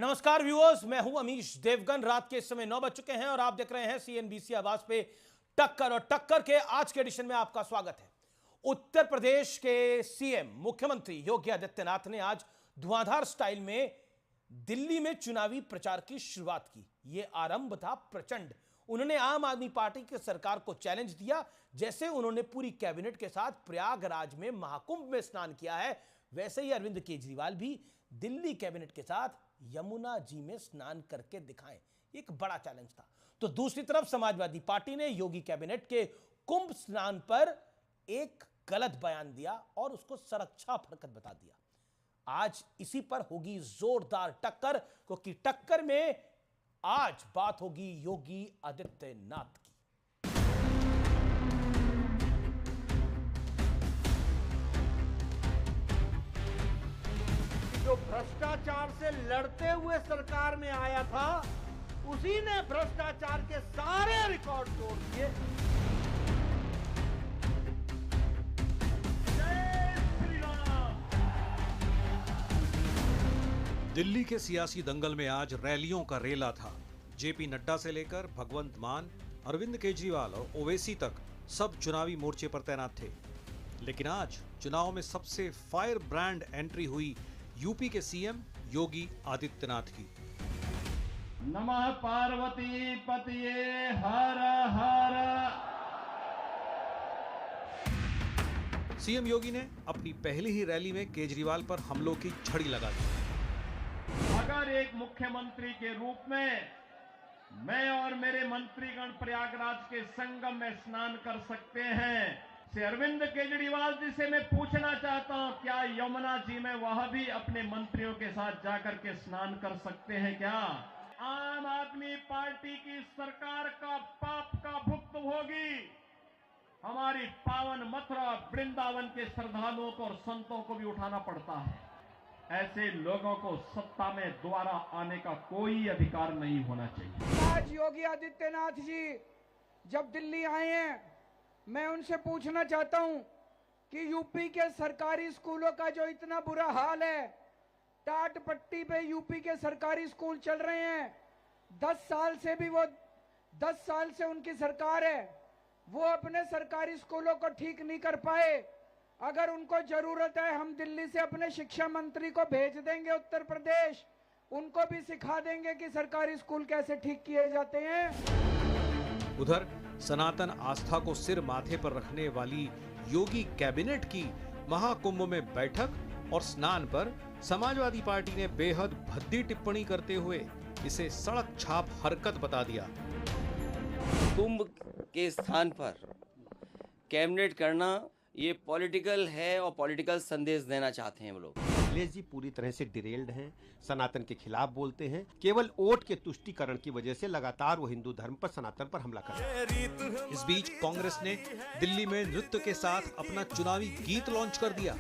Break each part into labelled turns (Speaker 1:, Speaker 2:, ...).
Speaker 1: नमस्कार व्यूअर्स, मैं हूं अमीश देवगन। रात के इस समय 9 बज चुके हैं और आप देख रहे हैं सीएनबीसी आवाज पे टक्कर। और टक्कर के आज के एडिशन में आपका स्वागत है। उत्तर प्रदेश के सीएम मुख्यमंत्री योगी आदित्यनाथ ने आज धुआंधार स्टाइल में दिल्ली में चुनावी प्रचार की शुरुआत की। यह आरंभ था प्रचंड। उन्होंने आम आदमी पार्टी की सरकार को चैलेंज दिया। जैसे उन्होंने पूरी कैबिनेट के साथ प्रयागराज में महाकुंभ में स्नान किया है, वैसे ही अरविंद केजरीवाल भी दिल्ली कैबिनेट के साथ यमुना जी में स्नान करके दिखाएं। एक बड़ा चैलेंज था। तो दूसरी तरफ समाजवादी पार्टी ने योगी कैबिनेट के कुंभ स्नान पर एक गलत बयान दिया और उसको सड़कछाप हरकत बता दिया। आज इसी पर होगी जोरदार टक्कर, क्योंकि टक्कर में आज बात होगी योगी आदित्यनाथ की।
Speaker 2: जो भ्रष्टाचार से लड़ते हुए सरकार में आया था, उसी ने भ्रष्टाचार के सारे रिकॉर्ड तोड़ दिए। जय श्री राम।
Speaker 3: दिल्ली के सियासी दंगल में आज रैलियों का रेला था। जेपी नड्डा से लेकर भगवंत मान, अरविंद केजरीवाल और ओवैसी तक सब चुनावी मोर्चे पर तैनात थे। लेकिन आज चुनाव में सबसे फायर ब्रांड एंट्री हुई यूपी के सीएम योगी आदित्यनाथ की।
Speaker 2: नमः पार्वती पतये हर हर।
Speaker 3: सीएम योगी ने अपनी पहली ही रैली में केजरीवाल पर हमलों की झड़ी लगा दी।
Speaker 2: अगर एक मुख्यमंत्री के रूप में मैं और मेरे मंत्रीगण प्रयागराज के संगम में स्नान कर सकते हैं, से अरविंद केजरीवाल जी से मैं पूछना चाहता हूं, क्या यमुना जी में वह भी अपने मंत्रियों के साथ जाकर के स्नान कर सकते हैं क्या? आम आदमी पार्टी की सरकार का पाप का भुक्तभोगी हमारी पावन मथुरा वृंदावन के श्रद्धालुओं को और संतों को भी उठाना पड़ता है। ऐसे लोगों को सत्ता में दोबारा आने का कोई अधिकार नहीं होना चाहिए।
Speaker 4: आज योगी आदित्यनाथ जी जब दिल्ली आए हैं, मैं उनसे पूछना चाहता हूं कि यूपी के सरकारी स्कूलों का जो इतना बुरा हाल है, टाट पट्टी पे यूपी के सरकारी स्कूल चल रहे हैं। 10 साल से भी वो 10 साल से उनकी सरकार है, वो अपने सरकारी स्कूलों को ठीक नहीं कर पाए। अगर उनको जरूरत है, हम दिल्ली से अपने शिक्षा मंत्री को भेज देंगे उत्तर प्रदेश, उनको भी सिखा देंगे कि सरकारी स्कूल कैसे ठीक किए जाते हैं।
Speaker 3: उधर सनातन आस्था को सिर माथे पर रखने वाली योगी कैबिनेट की महाकुंभ में बैठक और स्नान पर समाजवादी पार्टी ने बेहद भद्दी टिप्पणी करते हुए इसे सड़क छाप हरकत बता दिया।
Speaker 5: कुंभ के स्थान पर कैबिनेट करना ये पॉलिटिकल है और पॉलिटिकल संदेश देना चाहते हैं वो लोग।
Speaker 6: अखिलेश जी पूरी तरह से डिरेल्ड हैं, सनातन के खिलाफ बोलते हैं। केवल वोट के तुष्टीकरण की वजह से लगातार वो हिंदू धर्म पर, सनातन पर हमला कर रहे हैं।
Speaker 3: इस बीच कांग्रेस ने दिल्ली में नृत्य के साथ अपना चुनावी गीत लॉन्च कर दिया।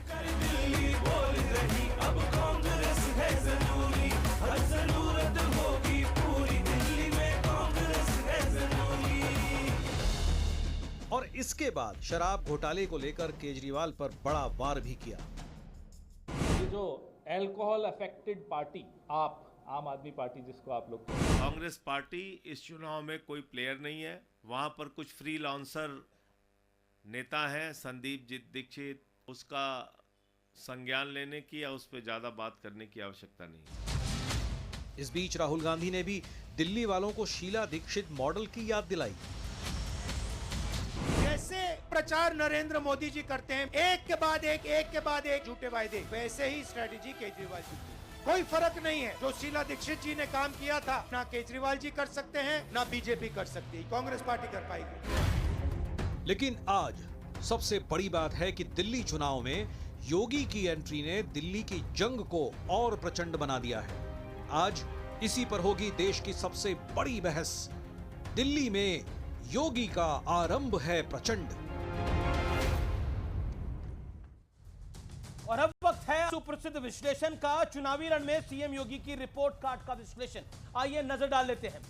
Speaker 3: और इसके बाद शराब घोटाले को लेकर केजरीवाल पर बड़ा वार भी किया।
Speaker 7: ये जो अल्कोहल अफेक्टेड पार्टी, आप आम आदमी पार्टी जिसको आप लोग कहते हैं,
Speaker 8: कांग्रेस पार्टी इस चुनाव में कोई प्लेयर नहीं है। वहां पर कुछ फ्रीलांसर नेता हैं, संदीप दीक्षित, उसका संज्ञान लेने की या उस पर ज्यादा बात करने की आवश्यकता नहीं।
Speaker 3: इस बीच राहुल गांधी ने भी दिल्ली वालों को शीला दीक्षित मॉडल की याद दिलाई।
Speaker 9: जैसे प्रचार नरेंद्र मोदी जी करते हैं, एक के बाद एक झूठे वायदे, वैसे ही स्ट्रेटेजी केजरीवाल जी की। कोई फर्क नहीं है। जो शीला दीक्षित जी ने काम किया था, ना केजरीवाल जी कर सकते हैं, ना बीजेपी कर सकती है, कांग्रेस पार्टी कर पाएगी।
Speaker 3: लेकिन आज सबसे बड़ी बात है कि दिल्ली चुनाव में योगी की एंट्री ने दिल्ली की जंग को और प्रचंड बना दिया है। आज इसी पर होगी देश की सबसे बड़ी बहस। दिल्ली में योगी का आरंभ है प्रचंड।
Speaker 1: और अब वक्त है सुप्रसिद्ध विश्लेषण का। चुनावी रण में सीएम योगी की रिपोर्ट कार्ड का विश्लेषण, आइए नजर डाल लेते हैं।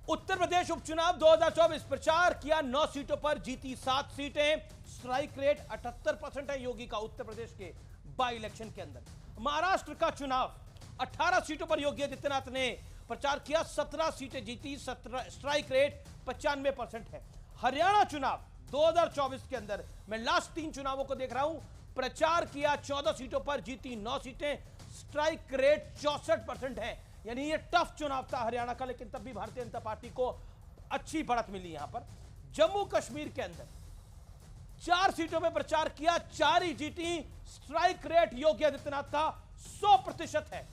Speaker 1: उत्तर प्रदेश उपचुनाव 2024 प्रचार किया, 9 सीटों पर जीती 7 सीटें। स्ट्राइक रेट 78% है योगी का उत्तर प्रदेश के बाई इलेक्शन के अंदर। महाराष्ट्र का चुनाव 18 सीटों पर योगी आदित्यनाथ ने प्रचार किया, 17 सीटें जीती, 17 स्ट्राइक रेट 95% है। हरियाणा चुनाव 2024 के अंदर मैं लास्ट 3 चुनावों को देख रहा हूं, प्रचार किया 14 सीटों पर, जीती 9 सीटें, स्ट्राइक रेट 64% है। यानी ये टफ चुनाव था हरियाणा का, लेकिन तब भी भारतीय जनता पार्टी को अच्छी बढ़त मिली। यहां पर जम्मू कश्मीर के अंदर 4 सीटों पर प्रचार किया, 4 ही जीती, स्ट्राइक रेट योगी आदित्यनाथ का 100% है।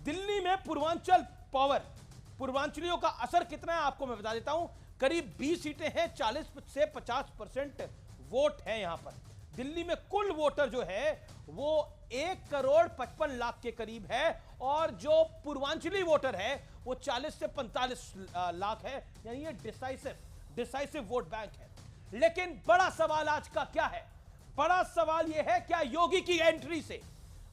Speaker 1: दिल्ली में पूर्वांचल पावर, पूर्वांचलियों का असर कितना है आपको मैं बता देता हूं। करीब 20 सीटें हैं, 40 से 50% वोट है यहां पर। दिल्ली में कुल वोटर जो है वो 1,55,00,000 के करीब है, और जो पूर्वांचली वोटर है वो 40 से 45 लाख है। यानी ये डिसाइसिव वोट बैंक है। लेकिन बड़ा सवाल आज का क्या है? बड़ा सवाल यह है, क्या योगी की एंट्री से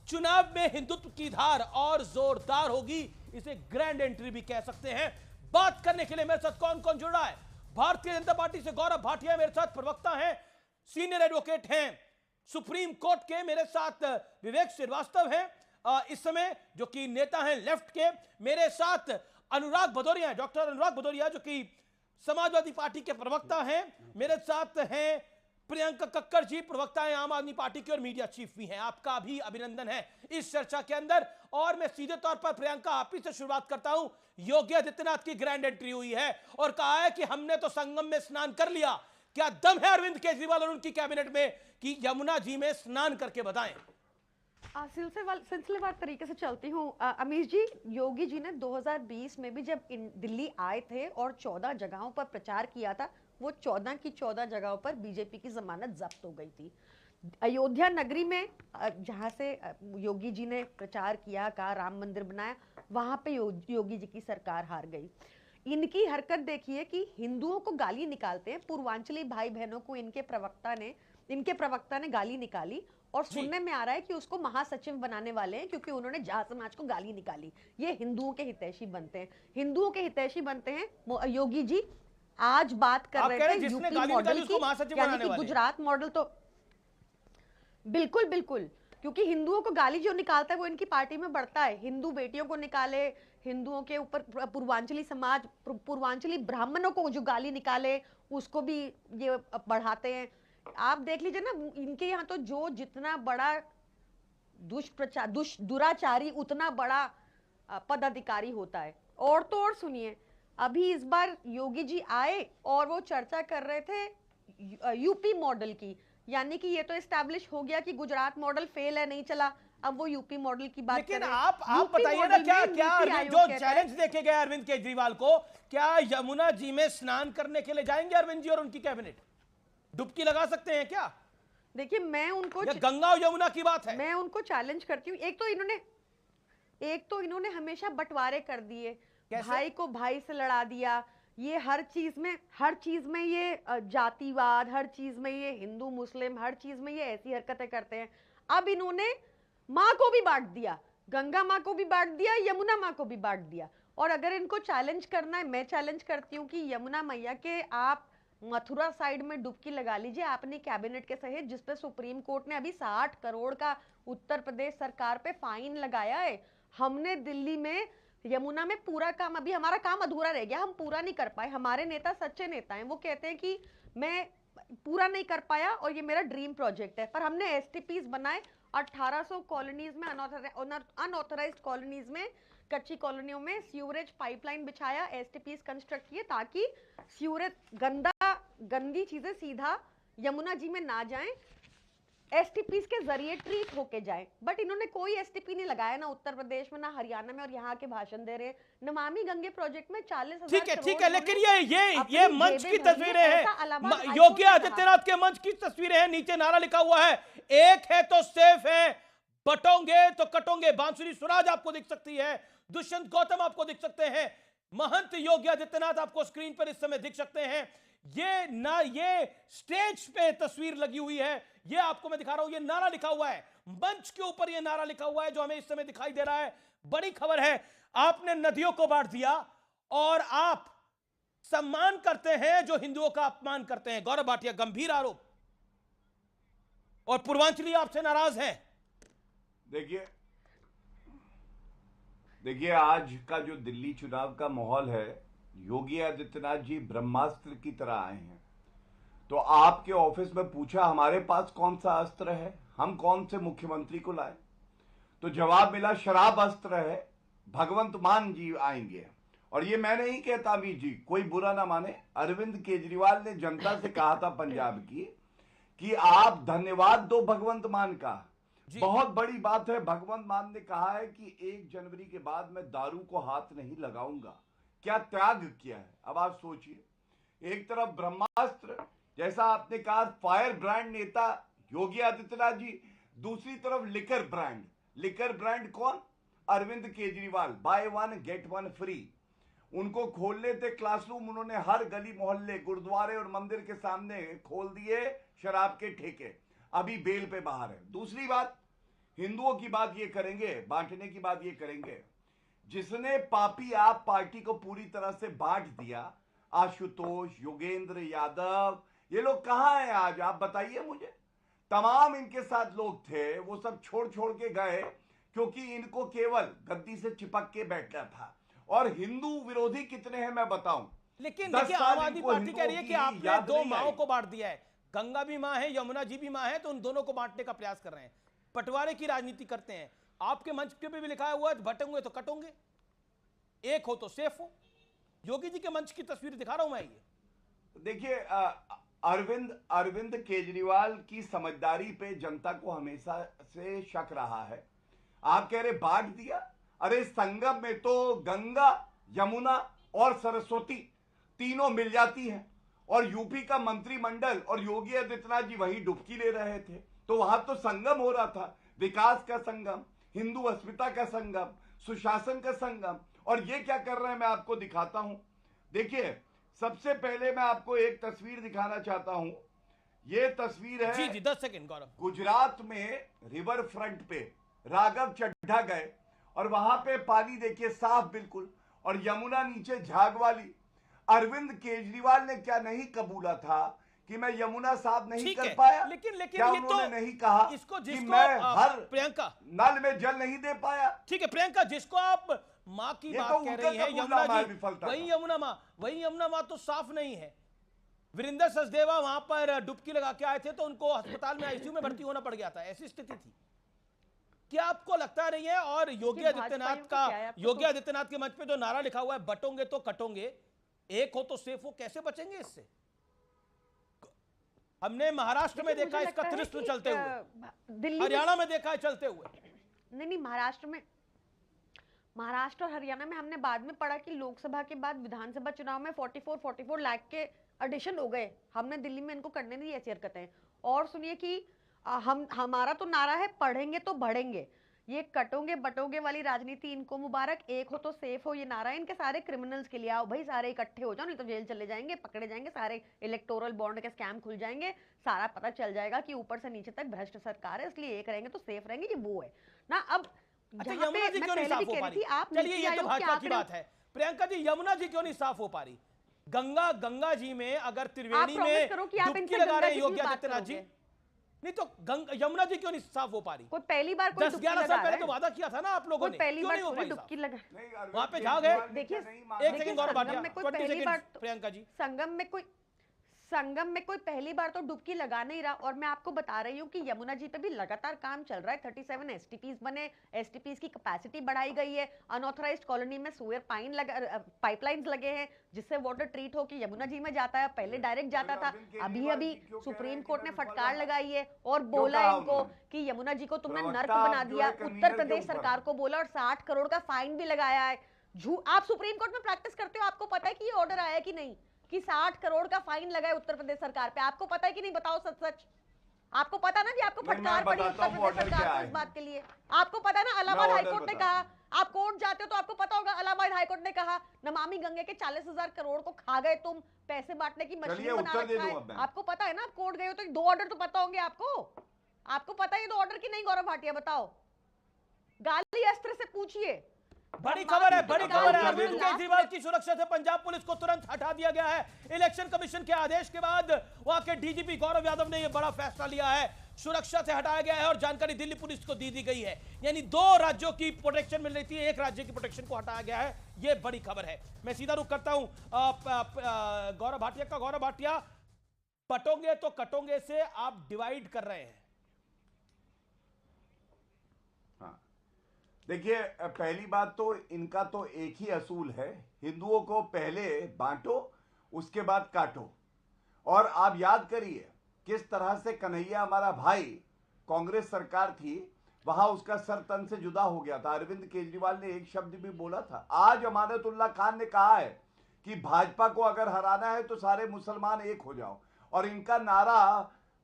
Speaker 1: चुनाव में हिंदुत्व की धार और जोरदार होगी? इसे ग्रैंड एंट्री भी कह सकते हैं। बात करने के लिए मेरे साथ कौन कौन जुड़ा है? भारतीय जनता पार्टी से गौरव भाटिया मेरे साथ प्रवक्ता हैं, सीनियर एडवोकेट हैं, सुप्रीम कोर्ट के। मेरे साथ विवेक श्रीवास्तव हैं इस समय, जो कि नेता हैं लेफ्ट के। मेरे साथ अनुराग भदौरिया हैं, डॉक्टर अनुराग भदौरिया, जो कि समाजवादी पार्टी के प्रवक्ता हैं। मेरे साथ हैं प्रियंका कक्कड़ जी, प्रवक्ता हैं आम आदमी पार्टी के और मीडिया चीफ भी हैं। आपका भी अभिनंदन है इस चर्चा के अंदर। और मैं सीधे तौर पर प्रियंका आप ही से शुरुआत करता हूं। योगी आदित्यनाथ की ग्रैंड एंट्री हुई है और कहा है कि हमने तो संगम में स्नान कर लिया। क्या दम है अरविंद केजरीवाल और उनकी कैबिनेट में कि यमुना जी में स्नान करके बताएं?
Speaker 10: सिलसिलेवार तरीके से चलती हूँ। अमीश जी, योगी जी ने 2020 में भी जब दिल्ली आए थे और 14 जगहों पर प्रचार किया था, वो 14 की 14 जगहों पर बीजेपी की जमानत जब्त हो गई थी। अयोध्या नगरी में जहाँ से योगी जी ने प्रचार किया, कहा राम मंदिर बनाया, वहाँ पे योगी जी की सरकार हार गई। इनकी हरकत देखिए कि हिंदुओं को गाली निकालते हैं, पूर्वांचली भाई बहनों को इनके प्रवक्ता ने गाली निकाली, और सुनने में आ रहा है कि उसको महासचिव बनाने वाले हैं क्योंकि उन्होंने जाट समाज को गाली निकाली। ये हिंदुओं के हितैषी बनते हैं, योगी जी आज बात कर रहे थे यूपी मॉडल की, यानी कि गुजरात मॉडल। तो बिल्कुल, क्योंकि हिंदुओं को गाली जो निकालता है वो इनकी पार्टी में बढ़ता है। हिंदू बेटियों को निकाले, हिंदुओं के ऊपर पूर्वांचली ब्राह्मणों को जो गाली निकाले, उसको भी ये बढ़ाते हैं। आप देख लीजिए ना, इनके यहाँ तो जो जितना बड़ा दुराचारी उतना बड़ा पदाधिकारी होता है। और तो और सुनिए, अभी इस बार योगी जी आए और वो चर्चा कर रहे थे यूपी मॉडल की, यानी कि ये तो एस्टैब्लिश हो गया कि गुजरात मॉडल फेल है, नहीं चला, अब वो यूपी मॉडल की बात कर रहे हैं।
Speaker 1: आप बताइए ना, क्या जो चैलेंज देखे गए अरविंद केजरीवाल को, क्या यमुना जी में स्नान करने के लिए जाएंगे अरविंद जी और उनकी कैबिनेट? डुबकी लगा सकते हैं क्या?
Speaker 10: देखिए, मैं उनको,
Speaker 1: गंगा और यमुना की बात है,
Speaker 10: मैं उनको चैलेंज करती हूँ। एक तो इन्होंने हमेशा बंटवारे कर दिए, भाई को भाई से लड़ा दिया। ये हर चीज में ये जातिवाद, हर चीज में ये हिंदू मुस्लिम, हर चीज में ये ऐसी हरकतें करते हैं। अब इन्होंने माँ को भी बांट दिया, गंगा माँ को भी बांट दिया, यमुना माँ को भी बांट दिया। और अगर इनको चैलेंज करना है, मैं चैलेंज करती हूँ कि यमुना मैया के आप मथुरा साइड में डुबकी लगा लीजिए अपनी कैबिनेट के सहित, जिसपे सुप्रीम कोर्ट ने अभी 60 करोड़ का उत्तर प्रदेश सरकार पे फाइन लगाया है। हमने दिल्ली में यमुना में पूरा काम, अभी हमारा काम अधूरा रह गया, हम पूरा नहीं कर पाए। हमारे नेता सच्चे नेता हैं, वो कहते हैं कि मैं पूरा नहीं कर पाया और ये मेरा ड्रीम प्रोजेक्ट है। पर हमने एसटीपीज बनाए, 1800 कॉलोनीज में, अनऑथराइज्ड कॉलोनीज में, कच्ची कॉलोनियों में सीवरेज पाइपलाइन बिछाया, एसटीपीज कंस्ट्रक्ट किए ताकि सीवरेज गंदी चीजें सीधा यमुना जी में ना जाएं, एसटीपीज के जरिए ट्रीट होके जाए। बट इन्होंने कोई एसटीपी नहीं लगाया, ना उत्तर प्रदेश में, ना हरियाणा में, और यहाँ के भाषण दे रहे हैं। नमामि गंगे प्रोजेक्ट में 40,000
Speaker 1: ठीक है, लेकिन ये मंच की तस्वीरें हैं, योगी आदित्यनाथ के मंच की तस्वीरें हैं। नीचे नारा लिखा हुआ है, एक है तो सेफ है, बटोंगे तो कटोंगे। बांसुरी स्वराज आपको दिख सकती है, दुष्यंत गौतम आपको दिख सकते हैं, महंत योगी आदित्यनाथ आपको स्क्रीन पर इस समय दिख सकते हैं। ये स्टेज पे तस्वीर लगी हुई है, ये आपको मैं दिखा रहा हूं, ये नारा लिखा हुआ है मंच के ऊपर, ये नारा लिखा हुआ है जो हमें इस समय दिखाई दे रहा है। बड़ी खबर है, आपने नदियों को बांट दिया और आप सम्मान करते हैं जो हिंदुओं का अपमान करते हैं। गौरव भाटिया, गंभीर आरोप, और पूर्वांचली आपसे नाराज हैं।
Speaker 11: देखिए, देखिए, आज का जो दिल्ली चुनाव का माहौल है, योगी आदित्यनाथ जी ब्रह्मास्त्र की तरह आए हैं। तो आपके ऑफिस में पूछा हमारे पास कौन सा अस्त्र है, हम कौन से मुख्यमंत्री को लाए, तो जवाब मिला शराब अस्त्र है, भगवंत मान जी आएंगे। और ये मैं नहीं कहता अभी जी, कोई बुरा ना माने, अरविंद केजरीवाल ने जनता से कहा था पंजाब की कि आप धन्यवाद दो भगवंत मान का। बहुत बड़ी बात है, भगवंत मान ने कहा है कि 1 जनवरी के बाद मैं दारू को हाथ नहीं लगाऊंगा। क्या त्याग किया है। अब आप सोचिए, एक तरफ ब्रह्मास्त्र जैसा आपने कहा फायर ब्रांड नेता योगी आदित्यनाथ जी, दूसरी तरफ लिकर ब्रांड। लिकर ब्रांड कौन? Arvind Kejriwal, buy 1 get 1 free. उनको खोलने थे क्लासरूम, उन्होंने हर गली मोहल्ले, गुरुद्वारे और मंदिर के सामने खोल दिए शराब के ठेके। अभी बेल पे बाहर है। दूसरी बात, हिंदुओं की बात ये करेंगे, बांटने की बात ये करेंगे। जिसने पापी आप पार्टी को पूरी तरह से बांट दिया, आशुतोष, योगेंद्र यादव, ये लोग कहां हैं आज, आप बताइए मुझे। तमाम इनके साथ लोग थे, वो सब छोड़ के गए क्योंकि इनको केवल गद्दी से चिपक के बैठना था। और हिंदू विरोधी कितने हैं मैं बताऊं।
Speaker 1: लेकिन देखिए, आम आदमी पार्टी कह रही है कि आपने 2 माओं को बांट दिया है, गंगा भी मां है, यमुना जी भी मां है, तो उन दोनों को बांटने का प्रयास कर रहे हैं, बंटवारे की राजनीति करते हैं। आपके मंच पे भी लिखा हुआ है बटेंगे तो कटोगे, एक हो तो सेफ हो। योगी जी के मंच की तस्वीर दिखा रहा हूं मैं। ये
Speaker 11: देखिए, अरविंद केजरीवाल की समझदारी पे जनता को हमेशा से शक रहा है। आप कह रहे बांट दिया, अरे संगम में तो गंगा, यमुना और सरस्वती तीनों मिल जाती हैं। और यूपी का मंत्रिमंडल और योगी आदित्यनाथ जी वहीं डुबकी ले रहे थे, तो वहां तो संगम हो रहा था, विकास का संगम, हिंदू अस्मिता का संगम, सुशासन का संगम। और ये क्या कर रहे हैं मैं आपको दिखाता हूं। देखिए, सबसे पहले मैं आपको एक तस्वीर दिखाना चाहता हूं। ये तस्वीर है
Speaker 1: जी 10 सेकंड गौरव।
Speaker 11: गुजरात में रिवर फ्रंट पे राघव चड्ढा गए और वहां पे पानी देखिए साफ बिल्कुल, और यमुना नीचे झाग वाली। अरविंद केजरीवाल ने क्या नहीं कबूला था कि मैं यमुना साफ नहीं कर पाया,
Speaker 1: लेकिन
Speaker 11: क्या
Speaker 1: ये
Speaker 11: उन्होंने
Speaker 1: तो
Speaker 11: नहीं कहा
Speaker 1: इसको
Speaker 11: कि
Speaker 1: जिसको
Speaker 11: मैं हर
Speaker 1: प्रियंका
Speaker 11: नल में जल नहीं दे पाया।
Speaker 1: ठीक है प्रियंका, जिसको आप माँ की बात कह रही है, यमुना जी, वही यमुना माँ तो साफ नहीं है। वीरेंद्र सचदेवा वहां पर डुबकी लगा के आए थे तो उनको अस्पताल में आईसीयू में भर्ती होना पड़ गया था, ऐसी स्थिति थी। क्या आपको लगता नहीं है? और योगी आदित्यनाथ के मंच पे जो नारा लिखा हुआ है बटोगे तो कटोगे, एक हो तो सेफ हो, कैसे बचेंगे इससे? हमने महाराष्ट्र में देखा इसका त्रिस्त्र चलते हुए, हरियाणा में देखा है चलते हुए।
Speaker 10: नहीं, महाराष्ट्र और हरियाणा में हमने बाद में पढ़ा कि लोकसभा के बाद विधानसभा चुनाव में 44 लाख के एडिशन हो गए। हमने दिल्ली में इनको करने नहीं ऐसी हरकतें। और सुनिए कि हमारा तो नारा है पढ़ेंगे तो बढ़ेंगे। ये कटोगे बटोगे वाली राजनीति इनको मुबारक, एक हो तो सेफ हो, ये नारा है इनके सारे क्रिमिनल्स के लिए। आओ भाई सारे इकट्ठे हो जाओ, नहीं तो जेल चले जाएंगे, पकड़े जाएंगे, सारे इलेक्टोरल बॉन्ड के स्कैम खुल जाएंगे, सारा पता चल जाएगा कि ऊपर से नीचे तक भ्रष्ट सरकार है, इसलिए एक रहेंगे तो सेफ रहेंगे। ये वो है ना। अब
Speaker 1: यमुना जी क्यों नहीं साफ हो पा रही? चलिए ये तो भाजपा की बात है। प्रियंका जी, यमुना जी क्यों नहीं साफ हो पा रही? गंगा जी में अगर त्रिवेणी में डुबकी लगा रहे हैं योगी आदित्यनाथ जी, नहीं तो यमुना जी क्यों नहीं साफ हो पा रही?
Speaker 10: कोई पहली बार
Speaker 1: 10-11 साल पहले तो वादा किया था ना आप लोगों ने,
Speaker 10: पहली बार डुबकी लगा,
Speaker 1: वहां पे झाग है।
Speaker 10: देखिए
Speaker 1: एक सेकंड गौरव भाटिया, 20 सेकंड प्रियंका जी।
Speaker 10: संगम में कोई पहली बार तो डुबकी लगा नहीं रहा। और मैं आपको बता रही हूँ कि यमुना जी पे भी लगातार काम चल रहा है। 37 एसटीपीज बने, एसटीपीज की कैपेसिटी बढ़ाई गई है। अनऑथराइज्ड कॉलोनी में सुअर पाइपलाइंस लगे हैं जिससे वाटर ट्रीट होकर यमुना जी में जाता है। पहले डायरेक्ट जाता था, अभी सुप्रीम कोर्ट ने फटकार लगाई है और बोला है इनको कि यमुना जी को तुमने नर्क बना दिया। उत्तर प्रदेश सरकार को बोला और 60 करोड़ का फाइन भी लगाया है। आप सुप्रीम कोर्ट में प्रैक्टिस करते हो, आपको पता है कि ये ऑर्डर आया कि नहीं कि 60 करोड़ का फाइन लगा है उत्तर प्रदेश सरकार पे? आपको पता है कि नहीं? बताओ सच। आपको पता ना कि आपको फटकार पड़ी उत्तर प्रदेश सरकार को इस बात के लिए? आपको पता है ना, इलाहाबाद हाईकोर्ट ने कहा, आप कोर्ट जाते हो तो आपको पता होगा, इलाहाबाद हाईकोर्ट ने कहा नमामि गंगे के 40,000 करोड़ को खा गए तुम, पैसे बांटने की मशीन बना रखा है। आपको पता है ना, आप कोर्ट गए हो तो 2 ऑर्डर तो पता होंगे आपको पता है 2 ऑर्डर की नहीं? गौरव भाटिया बताओ, गाली अस्त्र से पूछिए।
Speaker 1: बड़ी खबर है अरविंद केजरीवाल की सुरक्षा से पंजाब पुलिस को तुरंत हटा दिया गया है। इलेक्शन कमीशन के आदेश के बाद वहां के डीजीपी गौरव यादव ने यह बड़ा फैसला लिया है। सुरक्षा से हटाया गया है और जानकारी दिल्ली पुलिस को दी गई है। यानी 2 राज्यों की प्रोटेक्शन मिल रही थी, एक राज्य की प्रोटेक्शन को हटाया गया है। यह बड़ी खबर है। मैं सीधा रुख करता हूं गौरव भाटिया का। गौरव भाटिया, पटोंगे तो कटोंगे से आप डिवाइड कर रहे हैं।
Speaker 11: देखिए, पहली बात तो इनका तो एक ही असूल है, हिंदुओं को पहले बांटो उसके बाद काटो। और आप याद करिए किस तरह से कन्हैया हमारा भाई, कांग्रेस सरकार थी, वहां उसका सर तन से जुदा हो गया था। अरविंद केजरीवाल ने एक शब्द भी बोला था। आज अमानतुल्लाह खान ने कहा है कि भाजपा को अगर हराना है तो सारे मुसलमान एक हो जाओ। और इनका नारा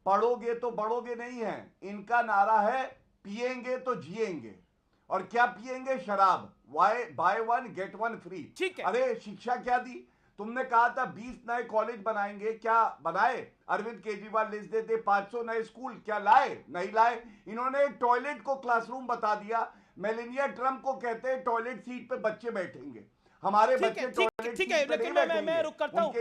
Speaker 11: पढ़ोगे तो बढ़ोगे नहीं है, इनका नारा है पिएंगे तो जिएंगे। और क्या पिएंगे? शराब। Buy 1 get 1 free.
Speaker 1: ठीक है।
Speaker 11: अरे शिक्षा क्या दी? तुमने कहा था 20 नए कॉलेज बनाएंगे, क्या बनाए? अरविंद केजरीवाल लिस्ट देते 500 नए स्कूल, क्या लाए? नहीं लाए। इन्होंने टॉयलेट को क्लासरूम बता दिया। मेलेनिया ट्रम्प को कहते हैं टॉयलेट सीट पे बच्चे बैठेंगे, हमारे बच्चे टॉयलेट
Speaker 1: ठीक है, लेकिन मैं रुक करता हूं।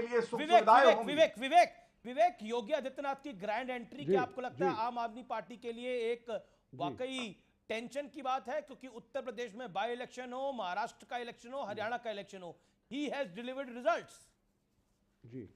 Speaker 1: विवेक, योगी आदित्यनाथ की ग्रैंड एंट्री क्या आपको लगता है आम आदमी पार्टी के लिए एक वाकई टेंशन की बात है? क्योंकि उत्तर प्रदेश में बाई इलेक्शन हो, महाराष्ट्र का इलेक्शन हो, हरियाणा का इलेक्शन हो, he has delivered results।
Speaker 12: जी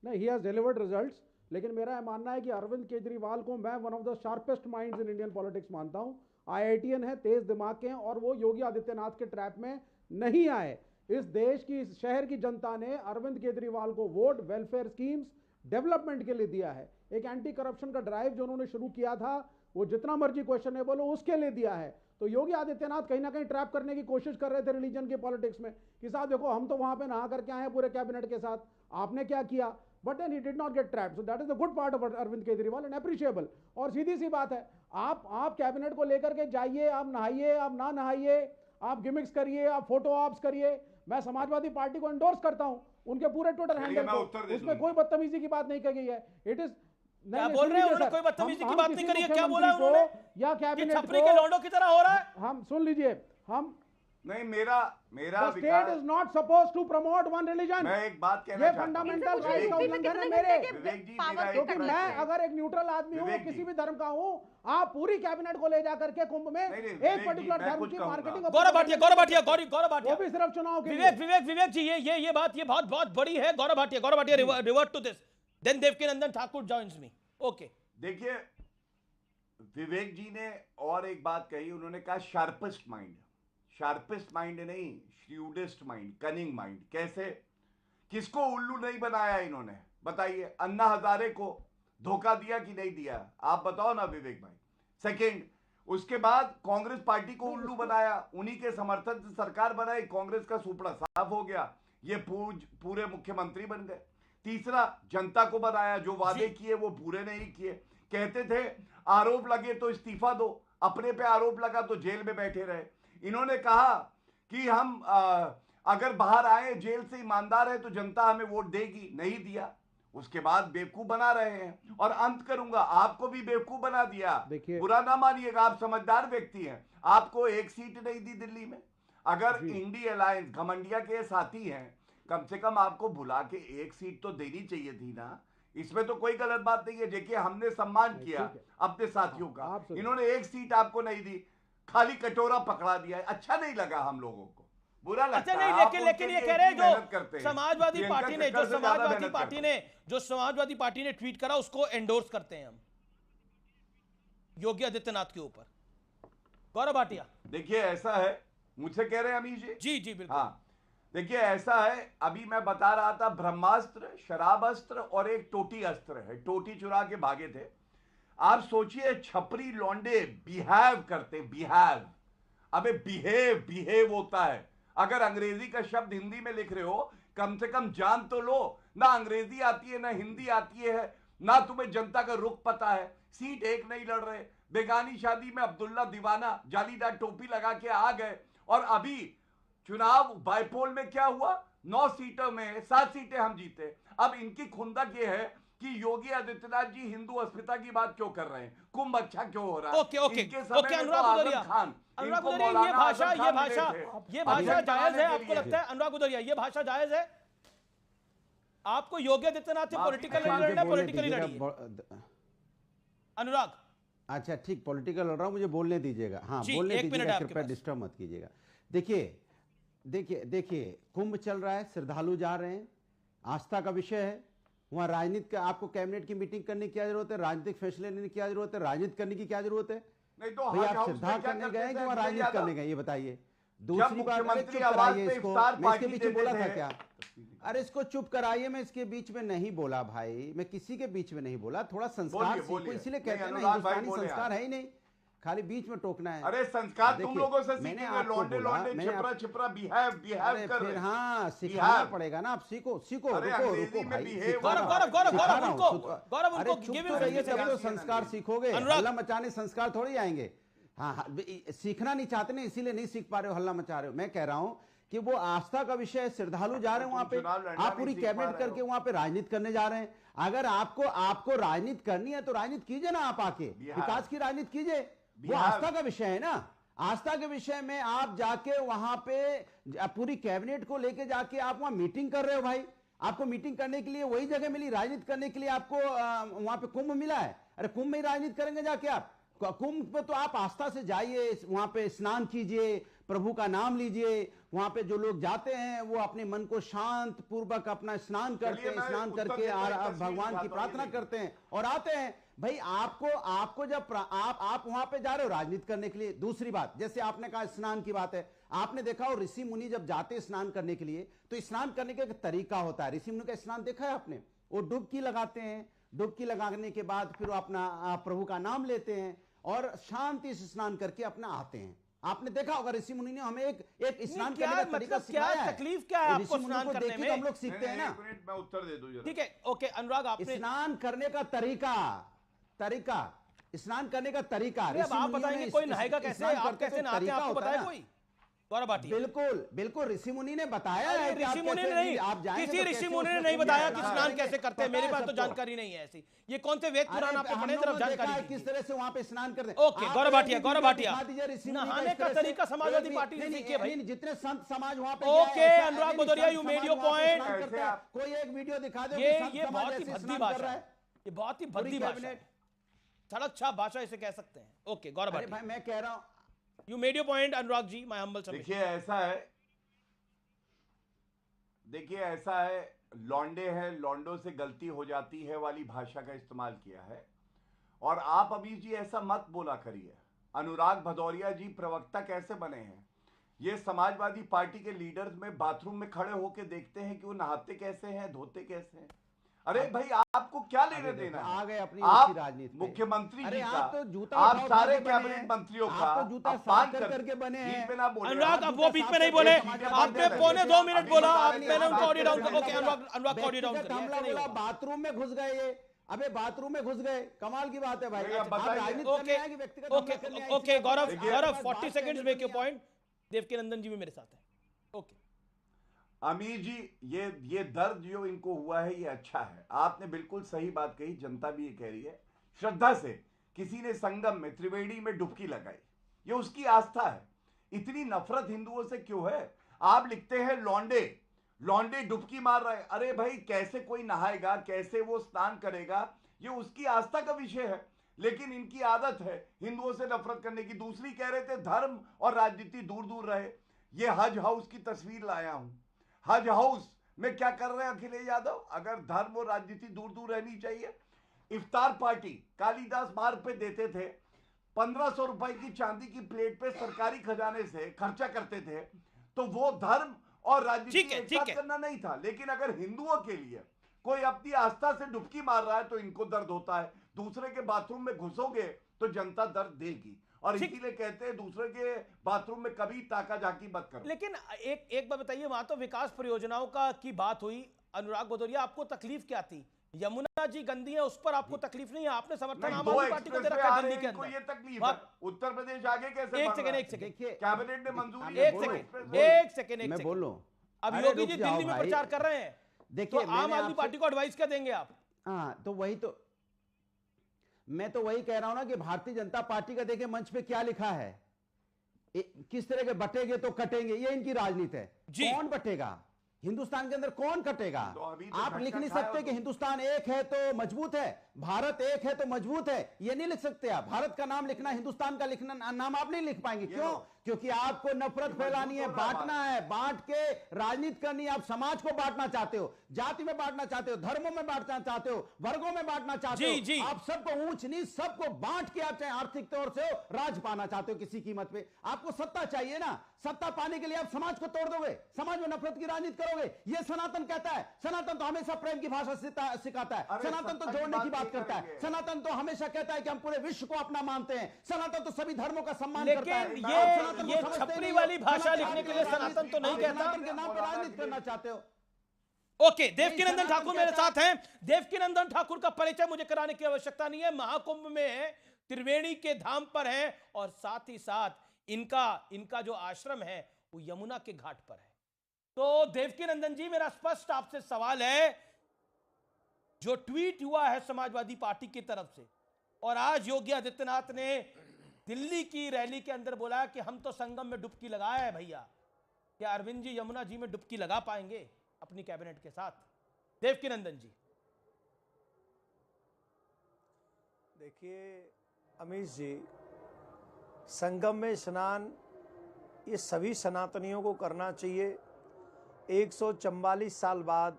Speaker 12: नहीं, he has delivered results, लेकिन मेरा यह मानना है कि अरविंद केजरीवाल को मैं one of the sharpest minds in Indian politics मानता हूं। IITian है, तेज दिमाग के हैं, और वो योगी आदित्यनाथ के ट्रैप में नहीं आए। इस देश की, इस शहर की जनता ने अरविंद केजरीवाल को वोट वेलफेयर स्कीम्स, डेवलपमेंट के लिए दिया है। एक एंटी करप्शन का ड्राइव जो उन्होंने शुरू किया था, वो जितना मर्जी क्वेश्चनेबल हो उसके लिए दिया है। तो योगी आदित्यनाथ कहीं ना कहीं ट्रैप करने की कोशिश कर रहे थे रिलीजन के पॉलिटिक्स में कि साहब देखो हम तो वहां पे नहा करके आए हैं पूरे कैबिनेट के साथ, आपने क्या किया? But then he did not get trapped. So that is the good part of Arvind Kejriwal and appreciable. और सीधी सी बात है, आप कैबिनेट को लेकर के जाइए, आप नहाइए, आप ना नहाइए, आप गिमिक्स करिए, आप फोटो ऑप्स करिए। मैं समाजवादी पार्टी को एंडोर्स करता हूं, उनके पूरे ट्विटर हैंडल को, उसमें कोई बदतमीजी की बात नहीं कही गई है। इट इज
Speaker 1: क्या बोल रहे हैं? उन्होंने कोई बदतमीजी की बात नहीं करी है। क्या बोला उन्होंने?
Speaker 12: या कैबिनेट
Speaker 1: छपरी के लौंडों की तरह हो रहा है।
Speaker 12: हम सुन लीजिए, हम
Speaker 11: नहीं, मेरा
Speaker 12: state is not suppose to promote one religion.
Speaker 11: मैं एक बात कहना
Speaker 12: चाहता हूं, ये फंडामेंटल राइट का उल्लंघन है मेरे। क्योंकि मैं अगर एक न्यूट्रल आदमी हूं, किसी भी धर्म का हूं, आप पूरी कैबिनेट को ले जाकर के कुंभ में एक पर्टिकुलर धर्म की मार्केटिंग,
Speaker 1: गौरव भाटिया
Speaker 12: वो भी सिर्फ चुनाव के
Speaker 1: विवेक जी, ये बात बहुत बड़ी है। Gaurav Bhatia revert to this, then Devkinandan Thakur joins me. Okay,
Speaker 11: देखिए, विवेक जी ने और एक बात कही, उन्होंने कहा शार्पेस्ट माइंड। शार्पेस्ट माइंड नहीं, श्रूडेस्ट माइंड, कनिंग माइंड। कैसे? किसको उल्लू नहीं बनाया इन्होंने? बताइए। अन्ना हजारे को धोखा दिया कि नहीं दिया? आप बताओ ना विवेक भाई। सेकंड, उसके बाद कांग्रेस पार्टी को उल्लू बनाया, उन्हीं के समर्थन से सरकार बनाई, कांग्रेस का सुपड़ा साफ हो गया, ये पूरे मुख्यमंत्री बन गए। तीसरा, जनता को बनाया, जो वादे किए वो पूरे नहीं किए। कहते थे आरोप लगे तो इस्तीफा दो, अपने पे आरोप लगा तो जेल में बैठे रहे। इन्होंने कहा कि हम अगर बाहर आए जेल से ईमानदार है तो जनता हमें वोट देगी, नहीं दिया। उसके बाद बेवकूफ बना रहे हैं। और अंत करूंगा, आपको भी बेवकूफ बना दिया। बुरा ना मानिएगा, आप समझदार व्यक्ति हैं। आपको एक सीट नहीं दी दिल्ली में। अगर इंडी अलायंस घमंडिया के साथी हैं, कम से कम आपको बुला के एक सीट तो देनी चाहिए थी ना। इसमें तो कोई गलत बात नहीं है। देखिए, हमने सम्मान किया अपने साथियों का, इन्होंने एक सीट आपको नहीं दी, खाली कटोरा पकड़ा दिया है। अच्छा नहीं लगा हम लोगों को, बुरा लगता
Speaker 1: अच्छा नहीं, लेकिन ये कह रहे हैं जो समाजवादी पार्टी ने ट्वीट करा उसको एंडोर्स करते हैं हम योगी आदित्यनाथ के ऊपर। गौरव भाटिया,
Speaker 11: देखिए ऐसा है, मुझसे कह रहे हैं अमीश
Speaker 1: जी? जी बिल्कुल।
Speaker 11: हाँ, देखिए ऐसा है, अभी मैं बता रहा था, ब्रह्मास्त्र, शराब अस्त्र और एक टोटी अस्त्र है। टोटी चुरा के भागे थे। आप सोचिए, छपरी लौंडे बिहेव करते, बिहेव। अबे बिहेव होता है। अगर अंग्रेजी का शब्द हिंदी में लिख रहे हो, कम से कम जान तो लो। ना अंग्रेजी आती है, ना हिंदी आती है, ना तुम्हें जनता का रुख पता है। सीट एक नहीं लड़ रहे। बेगानी शादी में अब्दुल्ला दीवाना जालीदार टोपी लगा के आ गए। और अभी चुनाव बाइपोल में क्या हुआ? 9 सीटों में 7 सीटें हम जीते। अब इनकी खुंदक ये है कि योगी आदित्यनाथ जी हिंदू अस्मिता की बात क्यों कर रहे हैं? कुंभ अच्छा क्यों हो रहा है?
Speaker 1: ओके, अनुराग गुदरिया, ये भाषा जायज है आपको लगता है? अनुराग गुदरिया, ये भाषा जायज है आपको? योगी आदित्यनाथ से पॉलिटिकली लड़ना, पॉलिटिकली लड़ी? अनुराग।
Speaker 13: अच्छा ठीक, पॉलिटिकल लड़ रहा हूं, मुझे बोलने दीजिएगा। हाँ
Speaker 1: जी,
Speaker 13: बोलने
Speaker 1: एक मिनट
Speaker 13: दीजिएगा,
Speaker 1: आपके
Speaker 13: कृपया
Speaker 1: पास।
Speaker 13: डिस्टर्ब मत कीजिएगा। देखिए देखिए देखिए, कुंभ चल रहा है, श्रद्धालु जा रहे हैं, आस्था का विषय है। वहां राजनीति का, आपको कैबिनेट की मीटिंग करने की क्या जरूरत है? राजनीतिक फैसले लेने की क्या जरूरत है? राजनीति करने की क्या जरूरत है?
Speaker 11: नहीं तो
Speaker 13: भाई
Speaker 11: हज
Speaker 13: आप
Speaker 11: हाउस
Speaker 13: श्रद्धा
Speaker 11: में क्या
Speaker 13: करने
Speaker 11: करते
Speaker 13: गए कि
Speaker 11: थे
Speaker 13: वहां
Speaker 11: अखिलेश
Speaker 13: राजनीति
Speaker 11: यादव?
Speaker 13: करने गए, ये बताइए। दूसरी बात, अरे
Speaker 11: मुख्यमंत्री
Speaker 13: चुप
Speaker 11: आवाज
Speaker 13: कराइए
Speaker 11: पे
Speaker 13: इसको,
Speaker 11: इफ्तार
Speaker 13: मैं इसके
Speaker 11: पार्टी
Speaker 13: बीच में बोला
Speaker 11: देते
Speaker 13: था
Speaker 11: थे।
Speaker 13: क्या? अरे इसको चुप कराइए, मैं इसके बीच में नहीं बोला भाई, मैं किसी के बीच में नहीं बोला। थोड़ा संस्कार
Speaker 11: बोलिए,
Speaker 13: सीखो,
Speaker 11: बोलिए।
Speaker 13: इसीलिए
Speaker 11: नहीं,
Speaker 13: कहते हैं ना,
Speaker 11: अनुराग भाई
Speaker 13: हिंदुस्तानी
Speaker 11: बोले
Speaker 13: संस्कार
Speaker 11: आप।
Speaker 13: है ही नहीं, खाली बीच में टोकना है।
Speaker 11: अरे संस्कार तुम
Speaker 13: देखिए,
Speaker 11: लोगों से
Speaker 13: मैंने
Speaker 11: सीखेंगे,
Speaker 13: आपको
Speaker 11: लौंडे
Speaker 13: बोला,
Speaker 11: लौंडे
Speaker 13: मैंने
Speaker 11: छिपरा
Speaker 13: आप-
Speaker 11: छिपरा बिहेव
Speaker 13: अरे
Speaker 11: कर
Speaker 13: फिर
Speaker 11: रहे।
Speaker 13: हाँ सिखाना पड़ेगा ना, आप सीखो सीखो,
Speaker 11: अरे
Speaker 13: रुको
Speaker 11: अंग्रेजी
Speaker 13: रुको
Speaker 11: में
Speaker 13: भाई,
Speaker 11: behave
Speaker 13: सिखा
Speaker 1: गौरव,
Speaker 13: रहा
Speaker 1: गौरव,
Speaker 13: हूं,
Speaker 1: गौरव,
Speaker 13: सिखा
Speaker 1: गौरव,
Speaker 13: रहा
Speaker 1: उनको-
Speaker 13: हूं।
Speaker 1: गौरव,
Speaker 13: अरे
Speaker 1: उनको
Speaker 13: चुप
Speaker 1: give
Speaker 13: तो
Speaker 1: him
Speaker 13: रहिए,
Speaker 1: space,
Speaker 13: तब तो
Speaker 1: यार।
Speaker 13: संस्कार सीखोगे।
Speaker 1: अनुराग।
Speaker 13: हल्ला मचाने संस्कार थोड़ी आएंगे। हाँ हाँ, सीखना नहीं चाहते ना, इसीलिए नहीं सीख पा रहे हो, हल्ला मचा रहे हो। मैं कह रहा हूं कि वो आस्था का विषय है, श्रद्धालु जा रहे हैं वहां पे,
Speaker 11: चुनाव लड़ना
Speaker 13: आप पूरी
Speaker 11: नहीं सीख पा
Speaker 13: कैबिनेट
Speaker 11: रहे
Speaker 13: करके
Speaker 11: हो।
Speaker 13: वहां पे राजनीति करने जा रहे हैं। अगर आपको राजनीति करनी है तो राजनीति कीजिए ना, आप आके विकास की राजनीति कीजिए। वो आस्था का विषय है ना, आस्था के विषय में आप जाके वहां पे पूरी कैबिनेट को लेके जाके आप वहां मीटिंग कर रहे हो। भाई आपको मीटिंग करने के लिए वही जगह मिली, राजनीति करने के लिए आपको वहां पे कुंभ मिला है। अरे कुंभ में ही राजनीति करेंगे जाके आप? कुंभ पे तो आप आस्था से जाइए, वहां पे स्नान कीजिए, प्रभु का नाम लीजिए। वहां पे जो लोग जाते हैं वो अपने मन को शांत पूर्वक अपना स्नान करते हैं, स्नान करके भगवान की प्रार्थना करते हैं और आते हैं। भाई आपको जब आप वहां पे जा रहे हो राजनीति करने के लिए। दूसरी बात, जैसे आपने कहा स्नान की बात है, आपने देखा हो ऋषि मुनि जब जाते हैं स्नान करने के लिए तो स्नान करने का एक तरीका होता है। ऋषि मुनि का स्नान देखा है आपने? वो डुबकी लगाते हैं, डुबकी लगाने के बाद फिर वो अपना प्रभु का नाम लेते हैं और शांति से स्नान करके अपना आते हैं। आपने देखा होगा ऋषि मुनि ने हमें एक स्नान करने का तरीका सिखाया है।
Speaker 1: तकलीफ क्या है आपको स्नान करने में?
Speaker 13: तो हम लोग सीखते हैं ना।
Speaker 11: एक मिनट मैं उत्तर दे दूं जरा।
Speaker 1: ठीक है, ओके अनुराग, आपने
Speaker 13: स्नान करने का तरीका स्नान करने का तरीका
Speaker 1: अब आप बताएंगे कोई नहाएगा कैसे, आप कैसे नहाते हैं, आपको बताया कोई? गौरव भाटिया।
Speaker 13: बिल्कुल बिल्कुल, ऋषि मुनि ने बताया है कि
Speaker 1: ऋषि मुनि ने नहीं, किसी ऋषि मुनि ने नहीं बताया कि स्नान कैसे करते हैं। मेरे पास तो जानकारी नहीं है ऐसी। ये कौन से वेद पुराण आपने पढ़े, तरफ जानकारी
Speaker 13: किस तरह से वहां पे स्नान करते हैं।
Speaker 1: ओके, गौरव भाटिया, गौरव भाटिया, नहाने का तरीका समाजवादी पार्टी से सीखिए भाई।
Speaker 13: जितने संत समाज वहां पे।
Speaker 1: Okay Anurag Bhadauria, you made your point.
Speaker 13: कोई एक वीडियो दिखा दो,
Speaker 1: ये बहुत ही भद्दी भाषा है, ये बहुत ही भद्दी भाषा है, सड़क छाप भाषा इसे कह सकते हैं। ओके गौरव भाटिया,
Speaker 13: भाई मैं कह रहा हूं,
Speaker 1: you made your point Anurag ji, my humble submission.
Speaker 11: देखिए ऐसा है, लौंडे हैं, लौंडों से गलती हो जाती है वाली भाषा का इस्तेमाल किया है। और आप अभी जी ऐसा मत बोला करिए। अनुराग भदौरिया जी प्रवक्ता कैसे बने हैं? ये समाजवादी पार्टी के लीडर्स में बाथरूम में खड़े होकर देखते हैं कि वो नहाते कैसे हैं, धोते कैसे हैं। अरे भाई आपको क्या लेने देना है?
Speaker 13: आ गए अपनी
Speaker 11: आप
Speaker 13: राजनीति
Speaker 11: मुख्यमंत्री जी का,
Speaker 13: आप तो जूता
Speaker 11: आप सारे कैबिनेट मंत्रियों का
Speaker 13: आप तो जूता
Speaker 11: अपमान
Speaker 13: करके बने हैं।
Speaker 11: बीच में ना बोले।
Speaker 1: अनुराग, अब वो बीच में नहीं बोले, आपने पौने 2 मिनट बोला, मैंने उनको ऑडियो डाउन कर। ओके अनुराग ऑडियो डाउन कर।
Speaker 13: हमला बोला, बाथरूम में घुस गए ये, अबे बाथरूम में घुस गए, कमाल की बात है भाई।
Speaker 11: आप बताइए।
Speaker 1: Okay Gaurav, 40 seconds make your point. Devki Nandan ji भी मेरे साथ है। ओके
Speaker 11: अमीर जी, ये दर्द जो इनको हुआ है ये अच्छा है। आपने बिल्कुल सही बात कही, जनता भी ये कह रही है। श्रद्धा से किसी ने संगम में त्रिवेणी में डुबकी लगाई, ये उसकी आस्था है। इतनी नफरत हिंदुओं से क्यों है? आप लिखते हैं लौंडे डुबकी मार रहे हैं। अरे भाई कैसे कोई नहाएगा, कैसे वो स्नान करेगा, ये उसकी आस्था का विषय है। लेकिन इनकी आदत है हिंदुओं से नफरत करने की। दूसरी कह रहे थे धर्म और राजनीति दूर दूर रहे। ये हज हाउस की तस्वीर लाया हूं। हज हाउस में क्या कर रहे हैं अखिलेश यादव? अगर धर्म और राजनीति दूर दूर रहनी चाहिए। इफ्तार पार्टी कालीदास मार्ग पे देते थे, 1500 रुपए की चांदी की प्लेट पे सरकारी खजाने से खर्चा करते थे, तो वो धर्म और राजनीति एक साथ करना नहीं था। लेकिन अगर हिंदुओं के लिए कोई अपनी आस्था से डुबकी मार रहा है तो इनको दर्द होता है। दूसरे के बाथरूम में घुसोगे तो जनता दर्द देगी, और इसीलिए कहते हैं दूसरे के बाथरूम में कभी ताका झाकी मत करो।
Speaker 1: लेकिन एक बात बताइए, वहां तो विकास परियोजनाओं की बात हुई। अनुराग भदौरिया, आपको तकलीफ क्या थी? यमुना जी गंदी है, उस पर आपको तकलीफ नहीं है? आपने समर्थन आम आदमी पार्टी को दे रखा है दिल्ली के अंदर।
Speaker 11: ये तकलीफ है। उत्तर प्रदेश आगे कैसे?
Speaker 1: एक सेकंड
Speaker 11: कैबिनेट ने मंजूरी,
Speaker 1: एक सेकंड
Speaker 13: मैं बोल लूं।
Speaker 1: अब योगी जी दिल्ली में प्रचार कर रहे हैं, देखिए तो आम आदमी पार्टी को एडवाइस क्या देंगे आप?
Speaker 13: हाँ तो वही तो मैं तो वही कह रहा हूं ना कि भारतीय जनता पार्टी का देखिए मंच पे क्या लिखा है, किस तरह के बटेंगे तो कटेंगे, ये इनकी राजनीति है। कौन बटेगा हिंदुस्तान के अंदर, कौन कटेगा?
Speaker 11: तो
Speaker 13: आप लिख नहीं सकते कि हिंदुस्तान एक है तो मजबूत है। भारत एक है तो मजबूत है, ये नहीं लिख सकते आप। भारत का नाम लिखना, हिंदुस्तान का लिखना नाम आप नहीं लिख पाएंगे। क्यों? क्योंकि आपको नफरत फैलानी है, बांटना है, बांट के राजनीति करनी है। आप समाज को बांटना चाहते हो, जाति में बांटना चाहते हो, धर्मों में बांटना चाहते हो, वर्गों में बांटना चाहते हो। आप सबको ऊंच नीच सबको बांट के, आप चाहे आर्थिक तौर से हो, राज पाना चाहते हो किसी कीमत पे। आपको सत्ता चाहिए ना, सत्ता पाने के लिए आप समाज को तोड़ दोगे, समाज में नफरत की राजनीति करोगे। ये सनातन कहता है। सनातन तो हमेशा प्रेम की भाषा सिखाता है, सनातन तो जोड़ने की बात करता है, सनातन तो हमेशा कहता है कि हम पूरे विश्व को अपना मानते हैं, सनातन तो सभी धर्मों का सम्मान करता है।
Speaker 1: ये छपरी वाली भाषा लिखने के लिए सनातन तो नहीं कहता।
Speaker 13: सनातन के नाम पर राजनीति करना चाहते हो।
Speaker 1: ओके, देवकीनंदन ठाकुर मेरे साथ हैं। देवकीनंदन ठाकुर का परिचय मुझे कराने की आवश्यकता नहीं है। महाकुंभ में त्रिवेणी के धाम पर है और साथ ही साथ इनका जो आश्रम है वो यमुना के घाट पर है। तो देवकीनंदन जी, मेरा स्पष्ट आपसे सवाल है, जो ट्वीट हुआ है समाजवादी पार्टी की तरफ से और आज योगी आदित्यनाथ ने दिल्ली की रैली के अंदर बोला कि हम तो संगम में डुबकी लगाए हैं भैया, क्या अरविंद जी यमुना जी में डुबकी लगा पाएंगे अपनी कैबिनेट के साथ? देवकीनंदन जी।
Speaker 14: देखिए अमीश जी, संगम में स्नान ये सभी सनातनियों को करना चाहिए। 144 साल बाद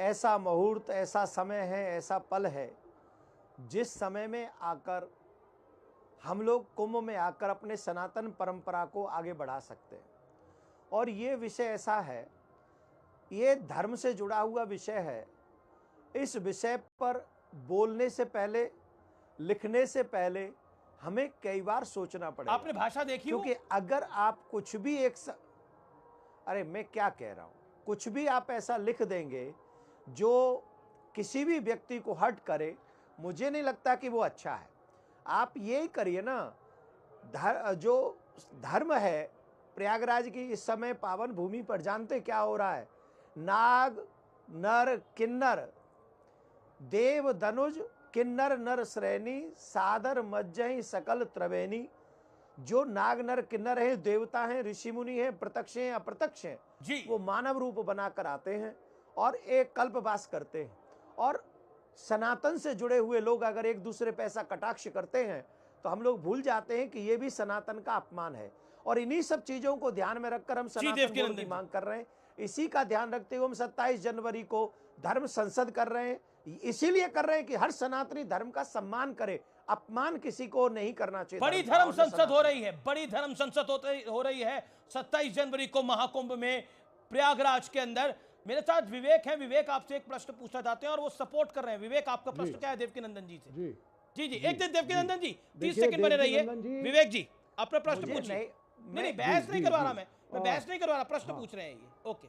Speaker 14: ऐसा मुहूर्त, ऐसा समय है, ऐसा पल है जिस समय में आकर हम लोग कुंभ में आकर अपने सनातन परंपरा को आगे बढ़ा सकते हैं। और ये विषय ऐसा है, ये धर्म से जुड़ा हुआ विषय है। इस विषय पर बोलने से पहले, लिखने से पहले हमें कई बार सोचना पड़ेगा।
Speaker 1: आपने भाषा देखी?
Speaker 14: क्योंकि अगर आप कुछ भी अरे मैं क्या कह रहा हूं, कुछ भी आप ऐसा लिख देंगे जो किसी भी व्यक्ति को हर्ट करे, मुझे नहीं लगता कि वो अच्छा है। आप यही करिए ना, जो धर्म है प्रयागराज की इस समय पावन भूमि पर, जानते क्या हो रहा है? नाग नर किन्नर देव धनुज किन्नर नर श्रेणी सादर मज्जहि सकल त्रिवेणी। जो नाग नर किन्नर हैं, देवता हैं, ऋषि मुनि हैं, प्रत्यक्ष हैं अप्रत्यक्ष हैं जी, वो मानव रूप बनाकर आते हैं और एक कल्पवास करते हैं। और सनातन से जुड़े हुए लोग अगर एक दूसरे पे ऐसा कटाक्ष करते हैं तो हम लोग भूल जाते हैं कि ये भी सनातन का अपमान है। और इन्हीं सब चीजों को ध्यान में रखकर हम सनातन बोर्ड की मांग कर रहे हैं। इसी का ध्यान रखते हुए हम 27 जनवरी को धर्म संसद कर रहे हैं। इसीलिए कर रहे हैं कि हर सनातनी धर्म का सम्मान करे, अपमान किसी को नहीं करना चाहिए।
Speaker 1: बड़ी धर्म संसद हो रही है, बड़ी धर्म संसद हो रही है 27 जनवरी को महाकुंभ में प्रयागराज के अंदर। मेरे साथ विवेक है। विवेक, आपसे एक प्रश्न पूछना चाहते हैं और वो सपोर्ट कर रहे हैं। विवेक, आपका प्रश्न क्या है देवकीनंदन जी से? जी जी, एक दिन देवकीनंदन जी 30 सेकंड बने रहिए। विवेक जी, अपना प्रश्न पूछिए। नहीं, बहस नहीं करवा रहा मैं बहस नहीं करवा रहा, प्रश्न पूछ रहे हैं ये। ओके,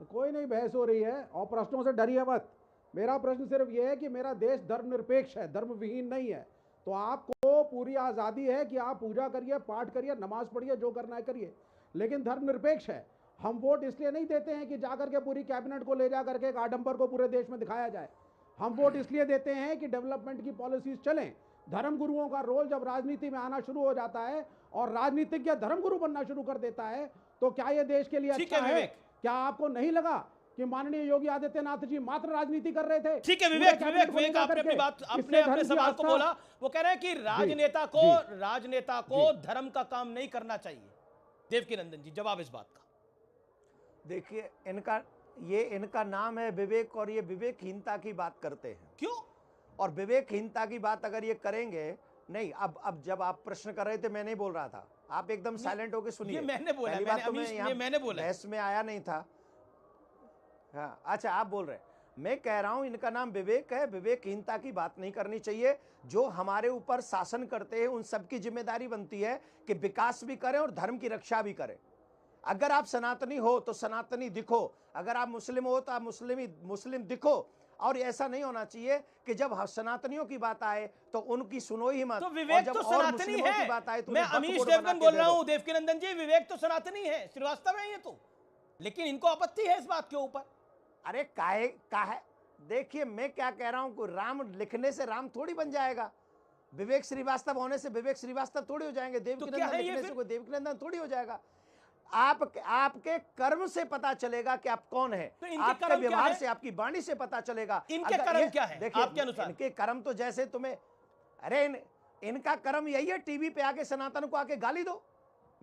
Speaker 12: कोई नहीं बहस हो रही है और प्रश्नों से डरिए मत। मेरा प्रश्न सिर्फ यह है कि मेरा देश धर्मनिरपेक्ष है, धर्म विहीन नहीं है। तो आपको पूरी आज़ादी है कि आप पूजा करिए, पाठ करिए, नमाज पढ़िए, जो करना है करिए, लेकिन धर्मनिरपेक्ष है। हम वोट इसलिए नहीं देते हैं कि जाकर के पूरी कैबिनेट को ले जाकर के एक आडंबर को पूरे देश में दिखाया जाए। हम वोट इसलिए देते हैं कि डेवलपमेंट की पॉलिसीज चलें। धर्म गुरुओं का रोल जब राजनीति में आना शुरू हो जाता है और राजनीतिज्ञ धर्म गुरु बनना शुरू कर देता है तो क्या यह देश के लिए अच्छा है? क्या आपको नहीं लगा कि माननीय योगी आदित्यनाथ जी मात्र राजनीति कर रहे थे?
Speaker 1: ठीक है विवेक, आपने अपनी बात, अपने सवाल को बोला। वो कह रहे हैं कि राजनेता को धर्म का काम नहीं करना चाहिए। देवकीनंदन जी, जवाब इस बात का।
Speaker 14: देखिए, इनका नाम है विवेक और ये विवेकहीनता की बात करते हैं।
Speaker 1: क्यों?
Speaker 14: और विवेकहीनता की बात अगर ये करेंगे नहीं, अब जब आप प्रश्न कर रहे थे मैं नहीं बोल रहा था, आप एकदम साइलेंट होकर सुनिए।
Speaker 1: मैंने बोला, मैंने बोला,
Speaker 14: बहस में आया नहीं था। हाँ, अच्छा आप बोल रहे हैं। मैं कह रहा हूं इनका नाम विवेक है। विवेकहीनता की बात नहीं करनी चाहिए। जो हमारे ऊपर शासन करते हैं उन सबकी जिम्मेदारी बनती है कि विकास भी करें और धर्म की रक्षा भी करें। अगर आप सनातनी हो तो सनातनी दिखो, अगर आप मुस्लिम हो तो आप मुस्लिम दिखो। और ऐसा नहीं होना चाहिए कि जब सनातनियों की बात आए तो उनकी सुनो ही मत।
Speaker 1: तो विवेक तो सनातनी है।
Speaker 14: बात आए तो
Speaker 1: मैं अमीश देवगन बोल रहा हूं। देवकीनंदन जी, विवेक तो सनातनी है, श्रीवास्तव है ये तो, लेकिन इनको आपत्ति है इस बात के ऊपर।
Speaker 14: अरे काहे देखिए, मैं क्या कह रहा हूं, राम लिखने से राम थोड़ी बन जाएगा। विवेक श्रीवास्तव होने से विवेक श्रीवास्तव थोड़ी हो जाएंगे। देवकीनंदन लिखने से कोई देवकीनंदन थोड़ी हो जाएगा। आपके कर्म से पता चलेगा कि आप कौन है।
Speaker 1: तो इनके
Speaker 14: आपके
Speaker 1: कर्म क्या
Speaker 14: व्यवहार
Speaker 1: है?
Speaker 14: से, आपकी वाणी से पता चलेगा।
Speaker 1: इनके
Speaker 14: अगर
Speaker 1: कर्म क्या है
Speaker 14: देखिए,
Speaker 1: आपके अनुसार?
Speaker 14: इनके कर्म तो जैसे तुम्हें, अरे इनका कर्म यही है, टीवी पे आके सनातन को आके गाली दो।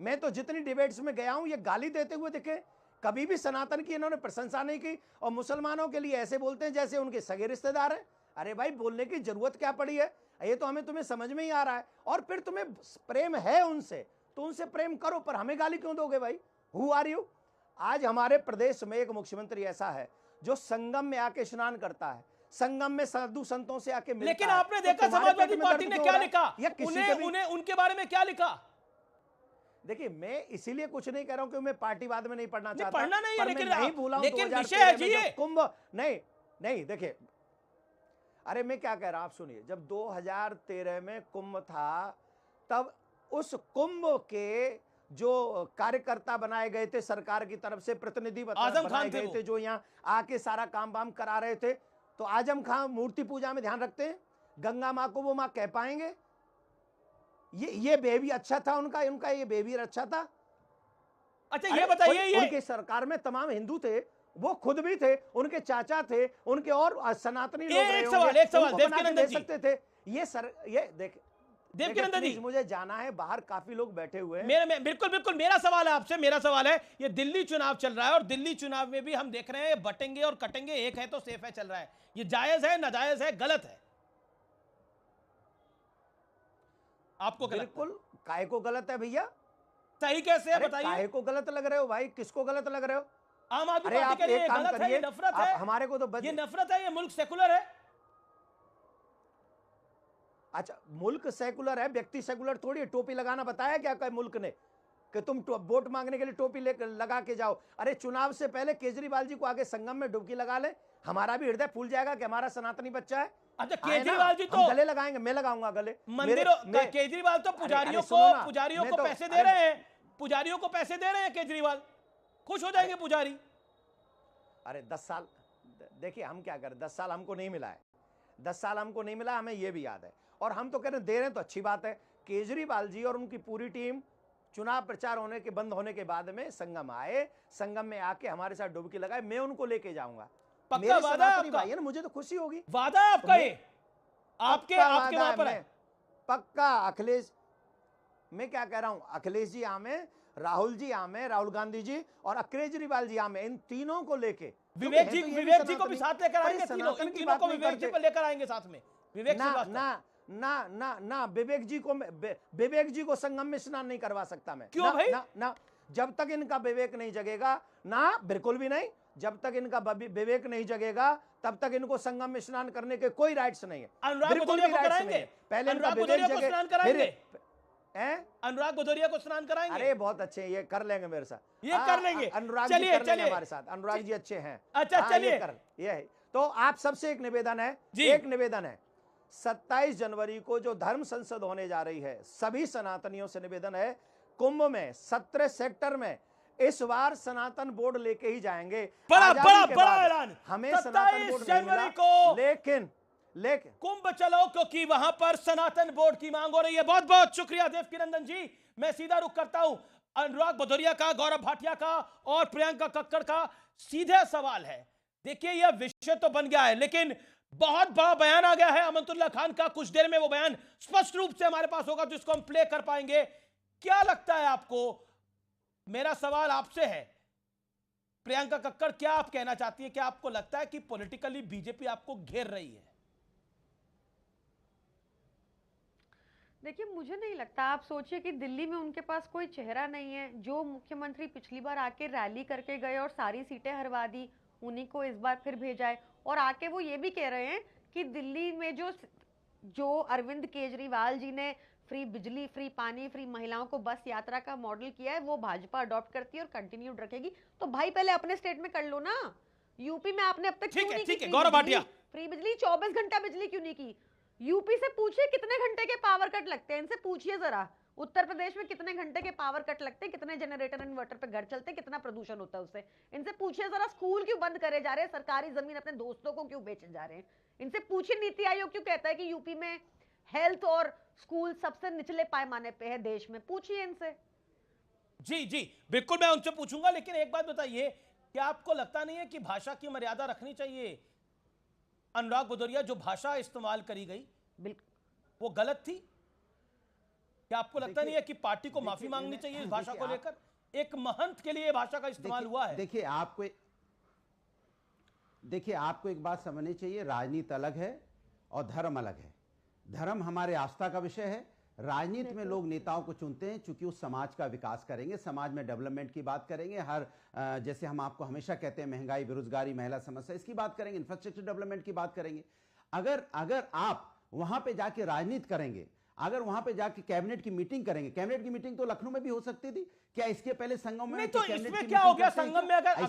Speaker 14: मैं तो जितनी डिबेट्स में गया हूं, ये गाली देते हुए दिखे, कभी भी सनातन की इन्होंने प्रशंसा नहीं की। और मुसलमानों के लिए ऐसे बोलते हैं जैसे उनके सगे रिश्तेदार हैं। अरे भाई, बोलने की जरूरत क्या पड़ी है? ये तो हमें तुम्हें समझ में ही आ रहा है। और फिर तुम्हें प्रेम है उनसे तो उनसे प्रेम करो, पर हमें गाली क्यों दोगे भाई? Who are you? आज हमारे प्रदेश में एक मुख्यमंत्री ऐसा है जो संगम में आके स्नान करता है, संगम में साधु संतों से आके मिलता
Speaker 1: लेकिन
Speaker 14: है।
Speaker 1: आपने
Speaker 14: तो
Speaker 1: देखा
Speaker 14: तुम्हारे
Speaker 1: समाजवादी
Speaker 14: पेट में
Speaker 1: पार्टी
Speaker 14: दर्द
Speaker 1: ने
Speaker 14: क्यों
Speaker 1: क्या
Speaker 14: हो रहा है?
Speaker 1: लिखा,
Speaker 14: या किसी
Speaker 1: उन्हें
Speaker 14: के भी-
Speaker 1: उन्हें उनके बारे में क्या लिखा?
Speaker 14: देखिए, मैं इसीलिए कुछ नहीं कह रहा हूं कि मैं पार्टीवाद में नहीं पढ़ना
Speaker 1: नहीं,
Speaker 14: चाहता।
Speaker 1: पढ़ना नहीं है,
Speaker 14: पर मैं
Speaker 1: लेकिन
Speaker 14: नहीं
Speaker 1: आप-
Speaker 14: भूला हूं
Speaker 1: लेकिन
Speaker 14: 2013
Speaker 1: विषय है
Speaker 14: में
Speaker 1: जी
Speaker 14: जब
Speaker 1: ये।
Speaker 14: कुंभ नहीं देखिए, अरे मैं क्या कह रहा हूं, आप सुनिए। जब 2013 में कुंभ था, तब उस कुंभ के जो कार्यकर्ता बनाए गए थे सरकार की तरफ से, प्रतिनिधि
Speaker 1: आजम
Speaker 14: बनाए
Speaker 1: खान थे
Speaker 14: गए
Speaker 1: वो।
Speaker 14: थे, जो यहाँ आके सारा काम वाम करा रहे थे, तो आजम खान मूर्ति पूजा में ध्यान रखते हैं? गंगा माँ को वो माँ कह पाएंगे? ये बेबी अच्छा था उनका ये बेबी अच्छा था?
Speaker 1: अच्छा,
Speaker 14: अरे
Speaker 1: ये बताइए, ये
Speaker 14: उनके सरकार में तमाम हिंदू थे, वो खुद भी थे, उनके चाचा थे, उनके और सनातनी लोग रहे
Speaker 1: एक
Speaker 14: होंगे,
Speaker 1: सवाल
Speaker 14: उनको
Speaker 1: देवकी
Speaker 14: बना के
Speaker 1: नंदन
Speaker 14: दे
Speaker 1: जी।
Speaker 14: सकते थे। ये
Speaker 1: देवकी नंदन जी,
Speaker 14: प्लीज, मुझे जाना है, बाहर काफी लोग बैठे हुए हैं।
Speaker 1: बिल्कुल मेरा सवाल है आपसे, मेरा सवाल है, ये दिल्ली चुनाव चल रहा है और दिल्ली चुनाव में भी हम देख रहे हैं बटेंगे और कटेंगे, एक है तो सेफ है चल रहा है। ये जायज है, नाजायज है, गलत है? आपको क्या लगता है?
Speaker 14: बिल्कुल, काहे को गलत है भैया?
Speaker 1: सही कैसे है
Speaker 14: अरे
Speaker 1: बताइए?
Speaker 14: काहे को गलत लग रहे हो भाई? किसको गलत लग रहे हो?
Speaker 1: आम आदमी
Speaker 14: अरे
Speaker 1: पार्टी
Speaker 14: आप
Speaker 1: के लिए
Speaker 14: एक
Speaker 1: ये
Speaker 14: काम
Speaker 1: गलत है, ये
Speaker 14: करिए,
Speaker 1: नफरत
Speaker 14: आप
Speaker 1: है,
Speaker 14: हमारे को तो
Speaker 1: ये नफरत है, ये मुल्क सेकुलर है।
Speaker 14: अच्छा, मुल्क सेकुलर है, व्यक्ति सेकुलर थोड़ी है। टोपी लगाना बताया क्या कोई मुल्क ने कि तुम वोट मांगने के लिए टोपी लगा के जाओ? अरे चुनाव से पहले केजरीवाल जी को आगे संगम में डुबकी लगा ले, हमारा भी हृदय फूल जाएगा कि हमारा सनातनी बच्चा है।
Speaker 1: अच्छा,
Speaker 14: आए ना,
Speaker 1: केजरीवाल जी
Speaker 14: हम
Speaker 1: तो
Speaker 14: गले लगाएंगे, मैं लगाऊंगा गले।
Speaker 1: मंदिरों केजरीवाल तो पुजारियों को पैसे दे रहे हैं, पुजारियों को पैसे दे रहे हैं केजरीवाल, खुश हो जाएंगे पुजारी।
Speaker 14: अरे 10 साल, देखिए हम क्या करें, 10 साल हमको नहीं मिला है, 10 साल हमको नहीं मिला, हमें ये भी याद है। और हम तो कह रहे हैं, दे रहे हैं तो अच्छी बात है। केजरीवाल जी और उनकी पूरी टीम चुनाव प्रचार होने के बंद होने के बाद में संगम आए, संगम में आके हमारे साथ डुबकी लगाए, मैं उनको लेके जाऊंगा।
Speaker 1: पक्का वादा है आपका?
Speaker 14: भाई है ना, मुझे तो खुशी होगी।
Speaker 1: वादा है आपका? ये आपके वहां पर है
Speaker 14: पक्का। अखिलेश, मैं क्या कह रहा हूं, अखिलेश जी आमे, राहुल जी आमे, राहुल गांधी जी और केजरीवाल जी आमे, इन तीनों को लेके
Speaker 1: विवेक जी को भी साथ लेकर आएंगे, तीनों को विवेक जी पर लेकर आएंगे साथ में। विवेक
Speaker 14: ना विवेक जी को संगम में स्नान नहीं करवा सकता मैं।
Speaker 1: क्यों भाई?
Speaker 14: ना जब तक इनका विवेक नहीं जगेगा ना, बिल्कुल भी नहीं। जब तक इनका विवेक नहीं जगेगा तब तक इनको संगम में स्नान करने के कोई राइट्स नहीं है।
Speaker 1: अनुराग भदौरिया को कराएंगे?
Speaker 14: पहले
Speaker 1: अनुराग भदौरिया को स्नान कराएंगे?
Speaker 14: अनुराग
Speaker 1: भदौरिया को स्नान कराएंगे?
Speaker 14: अरे बहुत अच्छे, ये कर लेंगे मेरे साथ,
Speaker 1: ये कर लेंगे।
Speaker 14: अनुराग जी कर लेंगे हमारे साथ, अनुराग जी अच्छे हैं।
Speaker 1: अच्छा चलिए,
Speaker 14: ये है तो आप सबसे एक निवेदन है, 27 जनवरी को जो धर्म संसद होने जा रही है, सभी सनातनियों से निवेदन है, कुंभ में 17 सेक्टर में इस बार सनातन बोर्ड लेके ही जाएंगे।
Speaker 1: बड़ा ऐलान,
Speaker 14: हमें सनातन बोर्ड नहीं मिला,
Speaker 1: को
Speaker 14: लेकिन
Speaker 1: कुंभ चलो, क्योंकि वहां पर सनातन बोर्ड की मांग हो रही है। बहुत बहुत शुक्रिया देवकी नंदन जी। मैं सीधा रुख करता हूं अनुराग भदौरिया का, गौरव भाटिया का और प्रियंका कक्कड़ का। सीधा सवाल है, देखिए यह विषय तो बन गया है, लेकिन बहुत बड़ा बयान आ गया है अमनतुल्लाह खान का। कुछ देर में वो बयान स्पष्ट रूप से हमारे पास होगा, जिसको हम प्ले कर पाएंगे। क्या लगता है आपको? मेरा सवाल आपसे है, प्रियंका कक्कड़, क्या आप कहना चाहती है? क्या आपको लगता है कि पॉलिटिकली बीजेपी आपको घेर रही है?
Speaker 10: देखिए, मुझे नहीं लगता। आप सोचिए कि दिल्ली में उनके पास कोई चेहरा नहीं है। जो मुख्यमंत्री पिछली बार आके रैली करके गए और सारी सीटें हरवा दी, उन्हीं को इस बार फिर भेजा है। और आके वो ये भी कह रहे हैं कि दिल्ली में जो अरविंद केजरीवाल जी ने फ्री बिजली, फ्री पानी, फ्री महिलाओं को बस यात्रा का मॉडल किया है, वो भाजपा अडॉप्ट करती है और कंटिन्यूड रखेगी। तो भाई पहले अपने स्टेट में कर लो ना। यूपी में आपने अब तक क्यों नहीं की
Speaker 1: गौरव भाटिया,
Speaker 10: फ्री बिजली? 24 घंटा बिजली क्यों नहीं की? यूपी से पूछिए कितने घंटे के पावर कट लगते हैं, इनसे पूछिए जरा। उत्तर प्रदेश में कितने घंटे के पावर कट लगते हैं, कितने जनरेटर इन्वर्टर पे घर चलते हैं, कितना प्रदूषण होता है उससे। इनसे पूछिए जरा, स्कूल क्यों बंद करे जा रहे हैं, सरकारी जमीन अपने दोस्तों को क्यों बेचे जा रहे हैं। इनसे पूछिए, नीति आयोग क्यों कहता है कि यूपी में हेल्थ और स्कूल सबसे निचले पैमाने पे है देश में। पूछिए इनसे।
Speaker 1: जी जी बिल्कुल मैं उनसे पूछूंगा, लेकिन एक बात बताइए, क्या आपको लगता नहीं है कि भाषा की मर्यादा रखनी चाहिए? अनुराग भदौरिया, जो भाषा इस्तेमाल करी गई वो गलत थी? क्या आपको लगता नहीं है कि पार्टी को माफी मांगनी चाहिए इस भाषा को लेकर? एक महंत के लिए भाषा का इस्तेमाल हुआ है।
Speaker 13: देखिए आपको एक बात समझनी चाहिए, राजनीति अलग है और धर्म अलग है। धर्म हमारे आस्था का विषय है, राजनीति में लोग नेताओं को चुनते हैं चूंकि उस समाज का विकास करेंगे, समाज में डेवलपमेंट की बात करेंगे, जैसे हम आपको हमेशा कहते हैं महंगाई, बेरोजगारी, महिला समस्या, इसकी बात करेंगे, इंफ्रास्ट्रक्चर डेवलपमेंट की बात करेंगे। अगर आप वहां पे जाके राजनीति करेंगे, अगर वहां पे जाके कैबिनेट की मीटिंग करेंगे, कैबिनेट की मीटिंग तो लखनऊ में भी हो सकती थी, क्या इसके पहले संगम में?
Speaker 1: तो इसमें क्या हो गया? संगम में अगर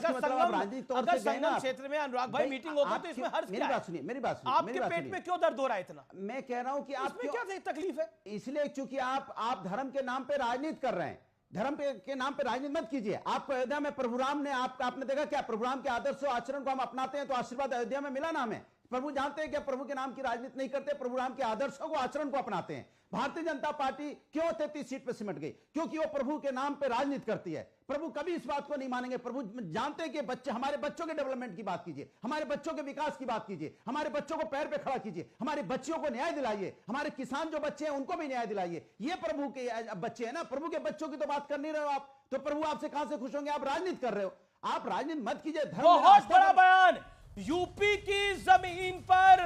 Speaker 1: संगम क्षेत्र में अनुराग भाई मीटिंग होगी तो इसमें हर्ष क्या है?
Speaker 13: मेरी बात सुनिए,
Speaker 1: आपके पेट में क्यों दर्द हो रहा है इतना?
Speaker 13: मैं कह रहा हूं कि आप
Speaker 1: क्या तकलीफ है?
Speaker 13: इसलिए चूंकि आप धर्म के नाम पे राजनीति कर रहे हैं, धर्म के नाम पे राजनीति मत कीजिए। आपको अयोध्या में प्रभु राम ने आपने देखा क्या प्रभु राम के आदर्श आचरण को हम अपनाते हैं तो आशीर्वाद अयोध्या में मिला ना हमें? प्रभु जानते हैं क्या प्रभु के नाम की राजनीति नहीं करते, प्रभु राम के आदर्शों को, आचरण को अपनाते हैं। भारतीय जनता पार्टी क्यों 33 सीट पे सिमट गई? क्योंकि वो प्रभु के नाम पे राजनीति करती है। प्रभु कभी इस बात को नहीं मानेंगे। प्रभु जानते हैं कि बच्चे, हमारे बच्चों के डेवलपमेंट की बात कीजिए, हमारे बच्चों के विकास की बात कीजिए, हमारे बच्चों को पैर पे खड़ा कीजिए, हमारे बच्चियों को न्याय दिलाइए, हमारे किसान जो बच्चे हैं उनको भी न्याय दिलाइए। ये प्रभु के बच्चे हैं ना, प्रभु के बच्चों की तो बात कर नहीं रहे हो आप, तो प्रभु आपसे कहां से खुश होंगे? आप राजनीति कर रहे हो, आप राजनीति मत कीजिए।
Speaker 1: बहुत बड़ा बयान यूपी की जमीन पर,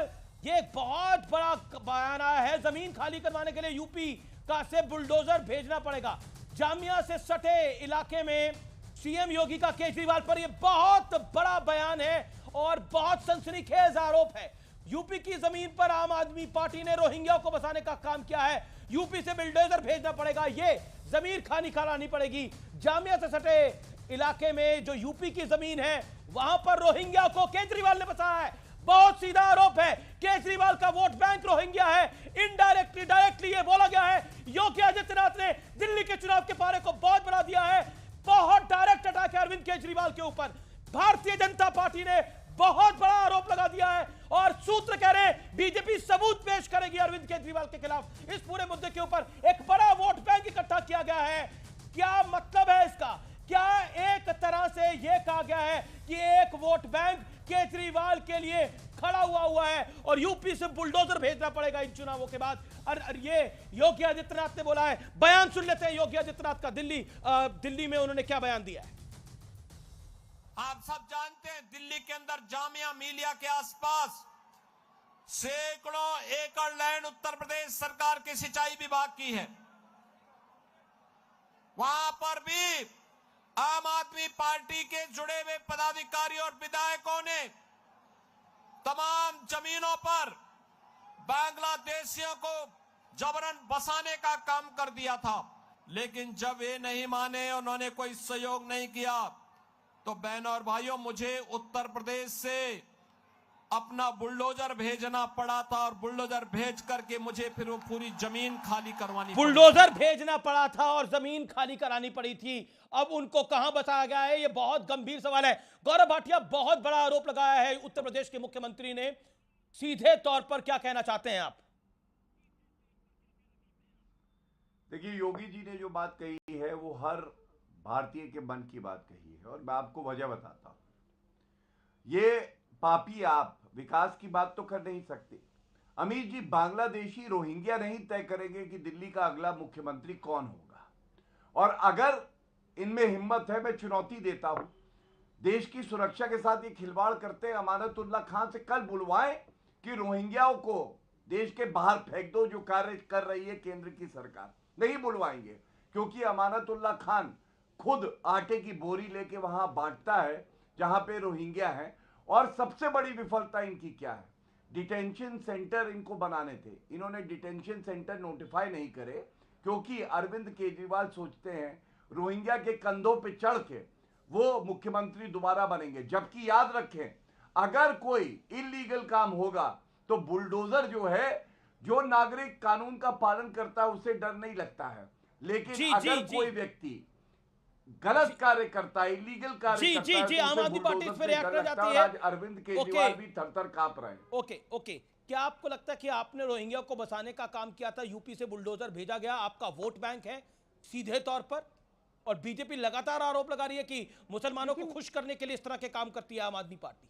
Speaker 1: ये एक बहुत बड़ा बयान आया है। जमीन खाली करवाने के लिए यूपी का से बुलडोजर भेजना पड़ेगा। जामिया से सटे इलाके में सीएम योगी का केजरीवाल पर यह बहुत बड़ा बयान है और बहुत सनसनीखेज आरोप है। यूपी की जमीन पर आम आदमी पार्टी ने रोहिंग्या को बसाने का काम किया है। यूपी से बुलडोजर भेजना पड़ेगा, ये जमीन खाली करानी पड़ेगी। जामिया से सटे इलाके में जो यूपी की जमीन है वहां पर रोहिंग्या को केजरीवाल ने बसाया है। बहुत सीधा आरोप है, केजरीवाल का वोट बैंक रोहिंग्या है। इनडायरेक्टली डायरेक्टली ये बोला गया है। योगी आदित्यनाथ ने दिल्ली के चुनाव के पारे को बहुत बढ़ा दिया है। बहुत डायरेक्ट अटैक है अरविंद केजरीवाल के ऊपर। भारतीय जनता पार्टी ने बहुत बड़ा आरोप लगा दिया है और सूत्र कह रहे हैं बीजेपी सबूत पेश करेगी अरविंद केजरीवाल के खिलाफ। इस पूरे मुद्दे के ऊपर एक बड़ा वोट बैंक इकट्ठा किया गया है। क्या मतलब है इसका? क्या एक तरह से यह कहा गया है कि एक वोट बैंक केजरीवाल के लिए खड़ा हुआ है और यूपी से बुलडोजर भेजना पड़ेगा इन चुनावों के बाद? और ये योगी आदित्यनाथ ने बोला है। बयान सुन लेते हैं योगी आदित्यनाथ का। दिल्ली में उन्होंने क्या बयान दिया है?
Speaker 15: आप सब जानते हैं दिल्ली के अंदर जामिया मिलिया के आसपास सैकड़ों एकड़ लैंड उत्तर प्रदेश सरकार के सिंचाई विभाग की है। वहां पर भी आम आदमी पार्टी के जुड़े हुए पदाधिकारी और विधायकों ने तमाम जमीनों पर बांग्लादेशियों को जबरन बसाने का काम कर दिया था, लेकिन जब ये नहीं माने, उन्होंने कोई सहयोग नहीं किया, तो बहनों और भाइयों मुझे उत्तर प्रदेश से अपना बुलडोजर भेजना पड़ा था और बुलडोजर भेज करके मुझे फिर वो पूरी जमीन खाली करवानी पड़ी।
Speaker 1: बुलडोजर भेजना पड़ा था और जमीन खाली करानी पड़ी थी। अब उनको कहां बताया गया है? ये बहुत गंभीर सवाल है। गौरव भाटिया, बहुत बड़ा आरोप लगाया है उत्तर प्रदेश के मुख्यमंत्री ने, सीधे तौर पर क्या कहना चाहते हैं आप?
Speaker 11: देखिए, योगी जी ने जो बात कही है वो हर भारतीय के मन की बात कही है और मैं आपको वजह बताता हूं। ये पापी आप विकास की बात तो कर नहीं सकते। अमित जी, बांग्लादेशी रोहिंग्या नहीं तय करेंगे कि दिल्ली का अगला मुख्यमंत्री कौन होगा। और अगर इनमें हिम्मत है, मैं चुनौती देता हूं, देश की सुरक्षा के साथ ये खिलवाड़ करते हैं, अमानतुल्लाह खान से कल बुलवाएं कि रोहिंग्याओं को देश के बाहर फेंक दो, जो कार्य कर रही है केंद्र की सरकार। नहीं बुलवाएंगे क्योंकि अमानतुल्लाह खान खुद आटे की बोरी लेके वहां बांटता है जहां पे रोहिंग्या है। और सबसे बड़ी विफलता इनकी क्या है? डिटेंशन सेंटर इनको बनाने थे, इन्होंने डिटेंशन सेंटर नोटिफाई नहीं करे क्योंकि अरविंद केजरीवाल सोचते हैं रोहिंग्या के कंधों पे चढ़ के वो मुख्यमंत्री दोबारा बनेंगे। जबकि याद रखें, अगर कोई इलीगल काम होगा तो बुलडोजर जो है, जो नागरिक कानून का पालन करता है उसे डर नहीं लगता है, लेकिन अगर कोई व्यक्ति गलत कार्य करता है, इलीगल कार्य करता है,
Speaker 1: आम आदमी पार्टी इस पे रिएक्ट कर जाती है।
Speaker 11: आज अरविंद केजरीवाल भी थर-थर कांप रहे हैं।
Speaker 1: ओके, क्या आपको लगता है कि आपने रोहिंग्या को बसाने का काम किया था, यूपी से बुलडोजर भेजा गया, आपका वोट बैंक है सीधे तौर पर? और बीजेपी लगातार आरोप लगा रही है कि मुसलमानों को खुश करने के लिए इस तरह के काम करती है आम आदमी पार्टी।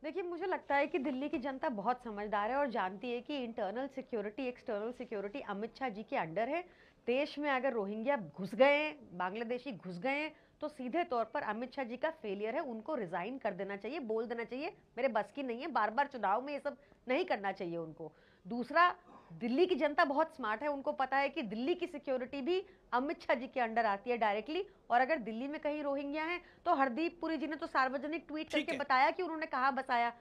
Speaker 10: देखिए, मुझे लगता है कि दिल्ली की जनता बहुत समझदार है और जानती है कि internal security, external security Amit Shah ji के अंडर है। देश में अगर रोहिंग्या घुस गए, बांग्लादेशी घुस गए, तो सीधे तौर पर अमित शाह जी का फेलियर है। उनको रिजाइन कर देना चाहिए, बोल देना चाहिए मेरे बस की नहीं है, बार बार चुनाव में ये सब नहीं करना चाहिए उनको। दूसरा, दिल्ली की जनता बहुत स्मार्ट है, उनको पता है कि दिल्ली की सिक्योरिटी भी अमित शाह जी के अंडर आती है डायरेक्टली। और अगर दिल्ली में कहीं रोहिंग्या हैं तो हरदीप पुरी जी ने तो सार्वजनिक ट्वीट करके बताया कि उन्होंने कहाँ बसाया।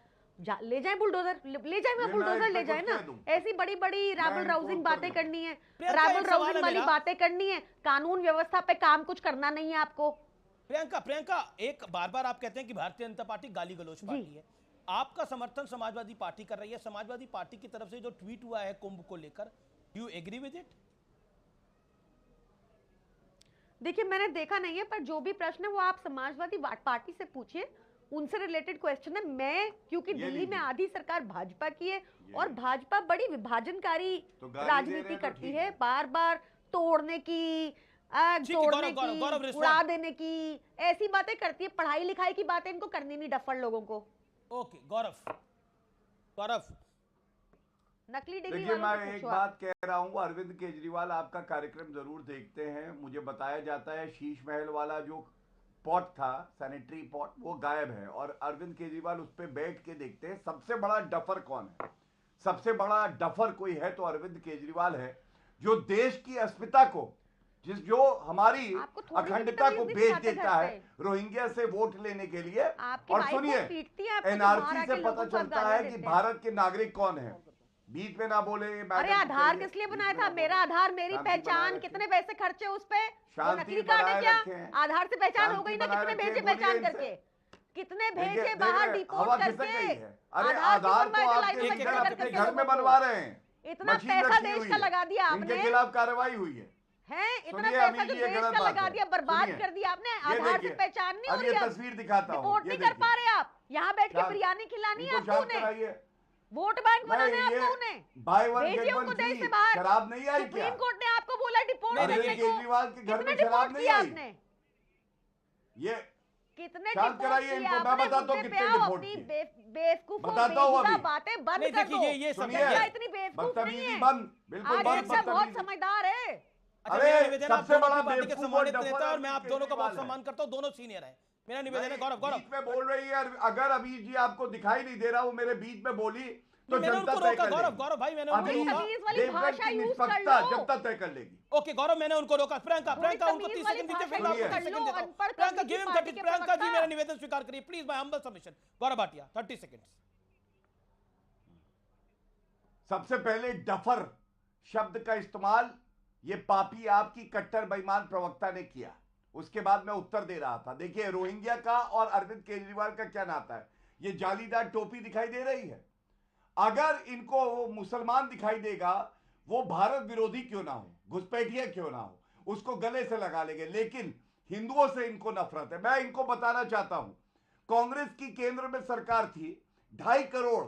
Speaker 10: ले जाए बुलडोजर, ले जाए, मैं बुलडोजर ले जाए ना। ऐसी बड़ी बड़ी रैबल राउजिंग बातें करनी है, रैबल राउजिंग वाली बातें करनी है, कानून व्यवस्था पे काम कुछ करना नहीं है आपको।
Speaker 1: प्रियंका, एक बार आप कहते हैं कि भारतीय जनता पार्टी गाली गलौज पार्टी है, आपका समर्थन समाजवादी पार्टी कर रही है। समाजवादी पार्टी की तरफ से जो ट्वीट हुआ है कुंभ को लेकर, यू एग्री विद इट?
Speaker 10: देखिए, मैंने देखा नहीं है, पर जो भी प्रश्न है वो आप समाजवादी पार्टी से पूछिए, उनसे रिलेटेड क्वेश्चन है। मैं क्योंकि दिल्ली में आधी सरकार भाजपा की है और भाजपा बड़ी विभाजनकारी राजनीति करती है, बार बार तोड़ने की, जोड़ने की, उड़ा देने की, ऐसी बातें करती है। पढ़ाई लिखाई की बातें इनको करनी नहीं, डफर लोगों को।
Speaker 1: ओके, गौरव
Speaker 10: नकली डिग्री
Speaker 11: देखिए, मैं एक बात कह रहा हूँ, अरविंद केजरीवाल आपका कार्यक्रम जरूर देखते हैं। मुझे बताया जाता है शीश महल वाला जो पॉट था, सैनिटरी पॉट, वो गायब है और अरविंद केजरीवाल उस पर बैठ के देखते हैं। सबसे बड़ा डफर कौन है? सबसे बड़ा डफर कोई है तो अरविंद केजरीवाल है, जो देश की अस्मिता को, जो हमारी अखंडता को बेच देता है रोहिंग्या से वोट लेने के लिए। और सुनिए, एनआरसी से पता चलता है कि भारत के नागरिक कौन है। बीच में ना बोले।
Speaker 10: अरे आधार किस लिए बनाया था? मेरा आधार मेरी पहचान, कितने पैसे खर्चे उस पे? नकली कार्ड है क्या? आधार से पहचान हो गई ना, कितने भेजे पहचान करके, कितने भेजे बाहर डिपोर्ट करके।
Speaker 11: अरे आधार तो आप अपने घर में बनवा रहे हैं,
Speaker 10: इतना पैसा देश का लगा दिया आपने,
Speaker 11: इनके खिलाफ कार्रवाई हुई है।
Speaker 10: इतना पैसा जो देश का लगा दिया, बर्बाद कर दिया आपने। आधार से पहचान नहीं हो रही,
Speaker 11: तस्वीर दिखाता हूं,
Speaker 10: रिपोर्ट नहीं कर पा रहे आप। यहाँ बैठ के बिरयानी खिलानी है आपको, उन्हें वोट बैंक बनाना है आपको, उन्हें भेजिए उनको देश से बाहर।
Speaker 11: शराब नहीं आई?
Speaker 10: सुप्रीम कोर्ट ने आपको बोला डिपोर्ट करने को।
Speaker 11: केजरीवाल के घर में शराब नहीं आई? ये
Speaker 10: कितने
Speaker 11: डिपोर्ट किए आपने? मैं बताता हूँ कितने डिपोर्ट किए,
Speaker 10: बेवकूफों बातें बंद कर दो।
Speaker 1: ये
Speaker 10: इतनी बेवकूफ नहीं है,
Speaker 11: बंद, बिल्कुल बंद।
Speaker 10: बहुत समझदार है।
Speaker 1: अरे सबसे बड़ा पार्टी के सम्मानित नेता, और मैं आप दोनों का बहुत सम्मान करता हूँ, दोनों सीनियर हैं। मेरा निवेदन है गौरव
Speaker 11: में बोल रही है, अगर अभी जी आपको दिखाई नहीं दे रहा, वो मेरे बीच में बोली तो
Speaker 1: मैंने उनको रोका। गौरव भाई, मैंने उनको
Speaker 11: रोका, जनता तय कर लेगी।
Speaker 1: ओके गौरव, मैंने उनको रोका। प्रियंका उनको 30 सेकंड दीजिए, फिर मैं आपको 30 सेकंड देता हूं। Priyanka give him 30। प्रियंका जी, मेरा निवेदन स्वीकार करिए please, my humble submission. Gaurav Bhatia 30 second.
Speaker 11: सबसे पहले डफर शब्द का इस्तेमाल ये पापी आपकी कट्टर बेईमान प्रवक्ता ने किया, उसके बाद मैं उत्तर दे रहा था। देखिए, रोहिंग्या का और अरविंद केजरीवाल का क्या नाता है? ये जालीदार टोपी दिखाई दे रही है। अगर इनको वो मुसलमान दिखाई देगा, वो भारत विरोधी क्यों ना हो, घुसपैठिया क्यों ना हो, उसको गले से लगा लेंगे। लेकिन हिंदुओं से इनको नफरत है। मैं इनको बताना चाहता हूं, कांग्रेस की केंद्र में सरकार थी, 2.5 करोड़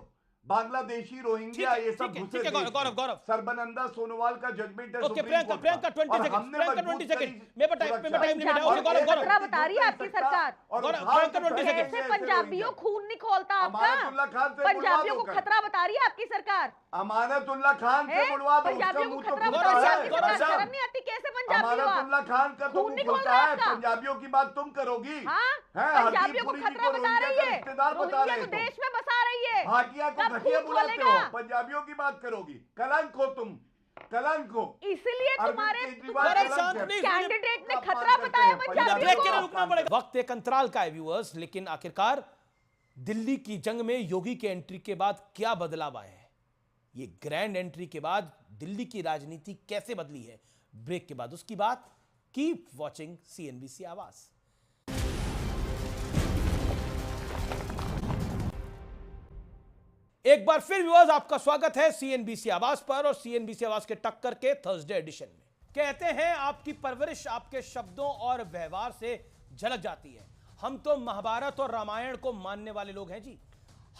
Speaker 11: बांग्लादेशी रोहिंग्या ये सब घुसे।
Speaker 1: गौरव
Speaker 11: सर्बानंदा सोनोवाल का जजमेंट है।
Speaker 1: ओके प्रियंका 20 सेकंड मैं टाइम लिमिट है।
Speaker 10: गौरव बता रही है आपकी सरकार। कैसे पंजाबियों खून नहीं खोलता आपका? पंजाबियों को खतरा बता रही है आपकी सरकार।
Speaker 11: अमानतुल्लाह खान से बुलवा दो,
Speaker 10: पंजाबियों को खतरा बता रही है आपकी सरकार। शर्म नहीं आती? कैसे पंजाबियों
Speaker 11: अमानतुल्लाह खान का खून नहीं खोलता है, पंजाबियों की बात तुम करोगी?
Speaker 10: पंजाबियों को खतरा बता रही है, रोहिंग्या को देश में बसा रही है।
Speaker 11: भाटिया को घटिया बुलाते हो, पंजाबियों की बात करोगी? कलंक हो तुम, कलंक हो।
Speaker 10: इसलिए तुम्हारे कैंडिडेट ने खतरा बताया पंजाबियों को।
Speaker 1: रुकना पड़ेगा, वक्त एक अंतराल का है व्यूअर्स। लेकिन आखिरकार दिल्ली की जंग में योगी के एंट्री के बाद क्या बदलाव आए हैं, ये ग्रैंड एंट्री के बाद दिल्ली की राजनीति कैसे बदली है, ब्रेक के बाद उसकी बात। कीप वॉचिंग CNBC आवाज। एक बार फिर व्यूअर्स आपका स्वागत है CNBC आवाज पर और CNBC आवाज के टक्कर के थर्सडे एडिशन में। कहते हैं आपकी परवरिश आपके शब्दों और व्यवहार से झलक जाती है। हम तो महाभारत और रामायण को मानने वाले लोग हैं जी।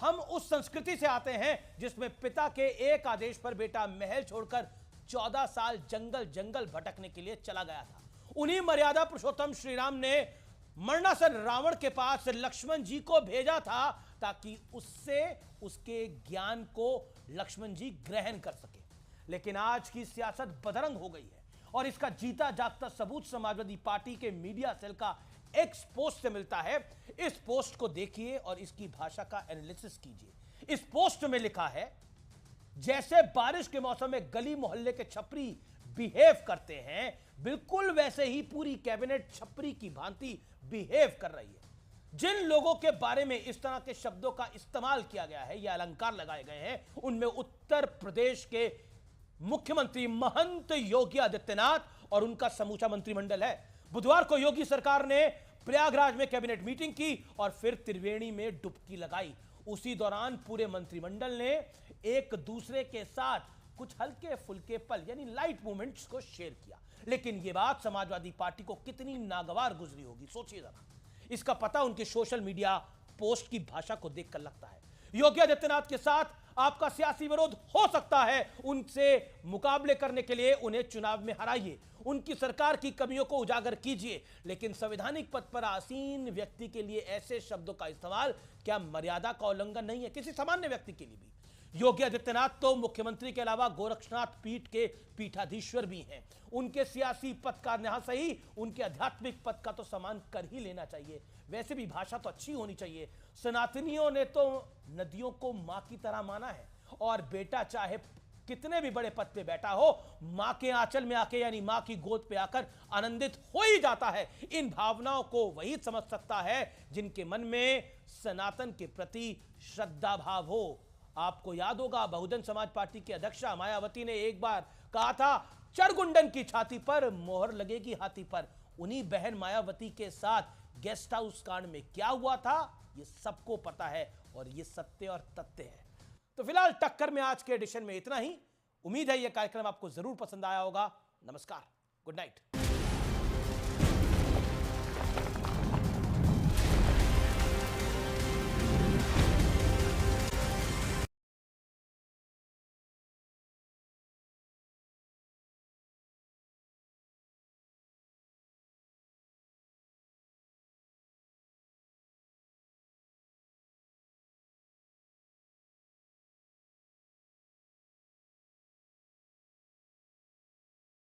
Speaker 1: हम उस संस्कृति से आते हैं जिसमें पिता के एक आदेश पर बेटा महल छोड़कर 14 साल जंगल जंगल भटकने के लिए चला गया था। उन्हीं मर्यादा पुरुषोत्तम श्री राम ने मरणासन रावण के पास लक्ष्मण जी को भेजा था ताकि उससे उसके ज्ञान को लक्ष्मण जी ग्रहण कर सके। लेकिन आज की सियासत बदरंग हो गई है और इसका जीता जागता सबूत समाजवादी पार्टी के मीडिया सेल का एक्स पोस्ट से मिलता है। इस पोस्ट को देखिए और इसकी भाषा का एनालिसिस कीजिए। इस पोस्ट में लिखा है, जैसे बारिश के मौसम में गली मोहल्ले के छपरी बिहेव करते हैं, बिल्कुल वैसे ही पूरी कैबिनेट छपरी की भांति बिहेव कर रही है। जिन लोगों के बारे में इस तरह के शब्दों का इस्तेमाल किया गया है या अलंकार लगाए गए हैं, उनमें उत्तर प्रदेश के मुख्यमंत्री महंत योगी आदित्यनाथ और उनका समूचा मंत्रिमंडल है। बुधवार को योगी सरकार ने प्रयागराज में कैबिनेट मीटिंग की और फिर त्रिवेणी में डुबकी लगाई। उसी दौरान पूरे मंत्रिमंडल ने एक दूसरे के साथ कुछ हल्के फुल्के पल यानी लाइट मोमेंट्स को शेयर किया। लेकिन यह बात समाजवादी पार्टी को कितनी नागवार गुजरी होगी, सोचिए जरा। इसका पता उनके सोशल मीडिया पोस्ट की भाषा को देखकर लगता है। योगी आदित्यनाथ के साथ आपका सियासी विरोध हो सकता है, उनसे मुकाबले करने के लिए उन्हें चुनाव में हराइए, उनकी सरकार की कमियों को उजागर कीजिए, लेकिन संवैधानिक पद पर आसीन व्यक्ति के लिए ऐसे शब्दों का इस्तेमाल क्या मर्यादा का उल्लंघन नहीं है? किसी सामान्य व्यक्ति के लिए भी। योगी आदित्यनाथ तो मुख्यमंत्री के अलावा गोरक्षनाथ पीठ के पीठाधीश्वर भी हैं। उनके सियासी पद का न सही, उनके आध्यात्मिक पद का तो सम्मान कर ही लेना चाहिए। वैसे भी भाषा तो अच्छी होनी चाहिए। सनातनियों ने तो नदियों को मां की तरह माना है और बेटा चाहे कितने भी बड़े पद पे बैठा हो, मां के आंचल में आके यानी मां की गोद पे आकर आनंदित हो ही जाता है। इन भावनाओं को वही समझ सकता है जिनके मन में सनातन के प्रति श्रद्धा भाव हो। आपको याद होगा, बहुजन समाज पार्टी की अध्यक्षा मायावती ने एक बार कहा था, चरगुंडन की छाती पर मोहर लगेगी हाथी पर। उन्हीं बहन मायावती के साथ गेस्ट हाउस कांड में क्या हुआ था, ये सबको पता है और ये सत्य और तथ्य है। तो फिलहाल टक्कर में आज के एडिशन में इतना ही। उम्मीद है यह कार्यक्रम आपको जरूर पसंद आया होगा। नमस्कार, गुड नाइट।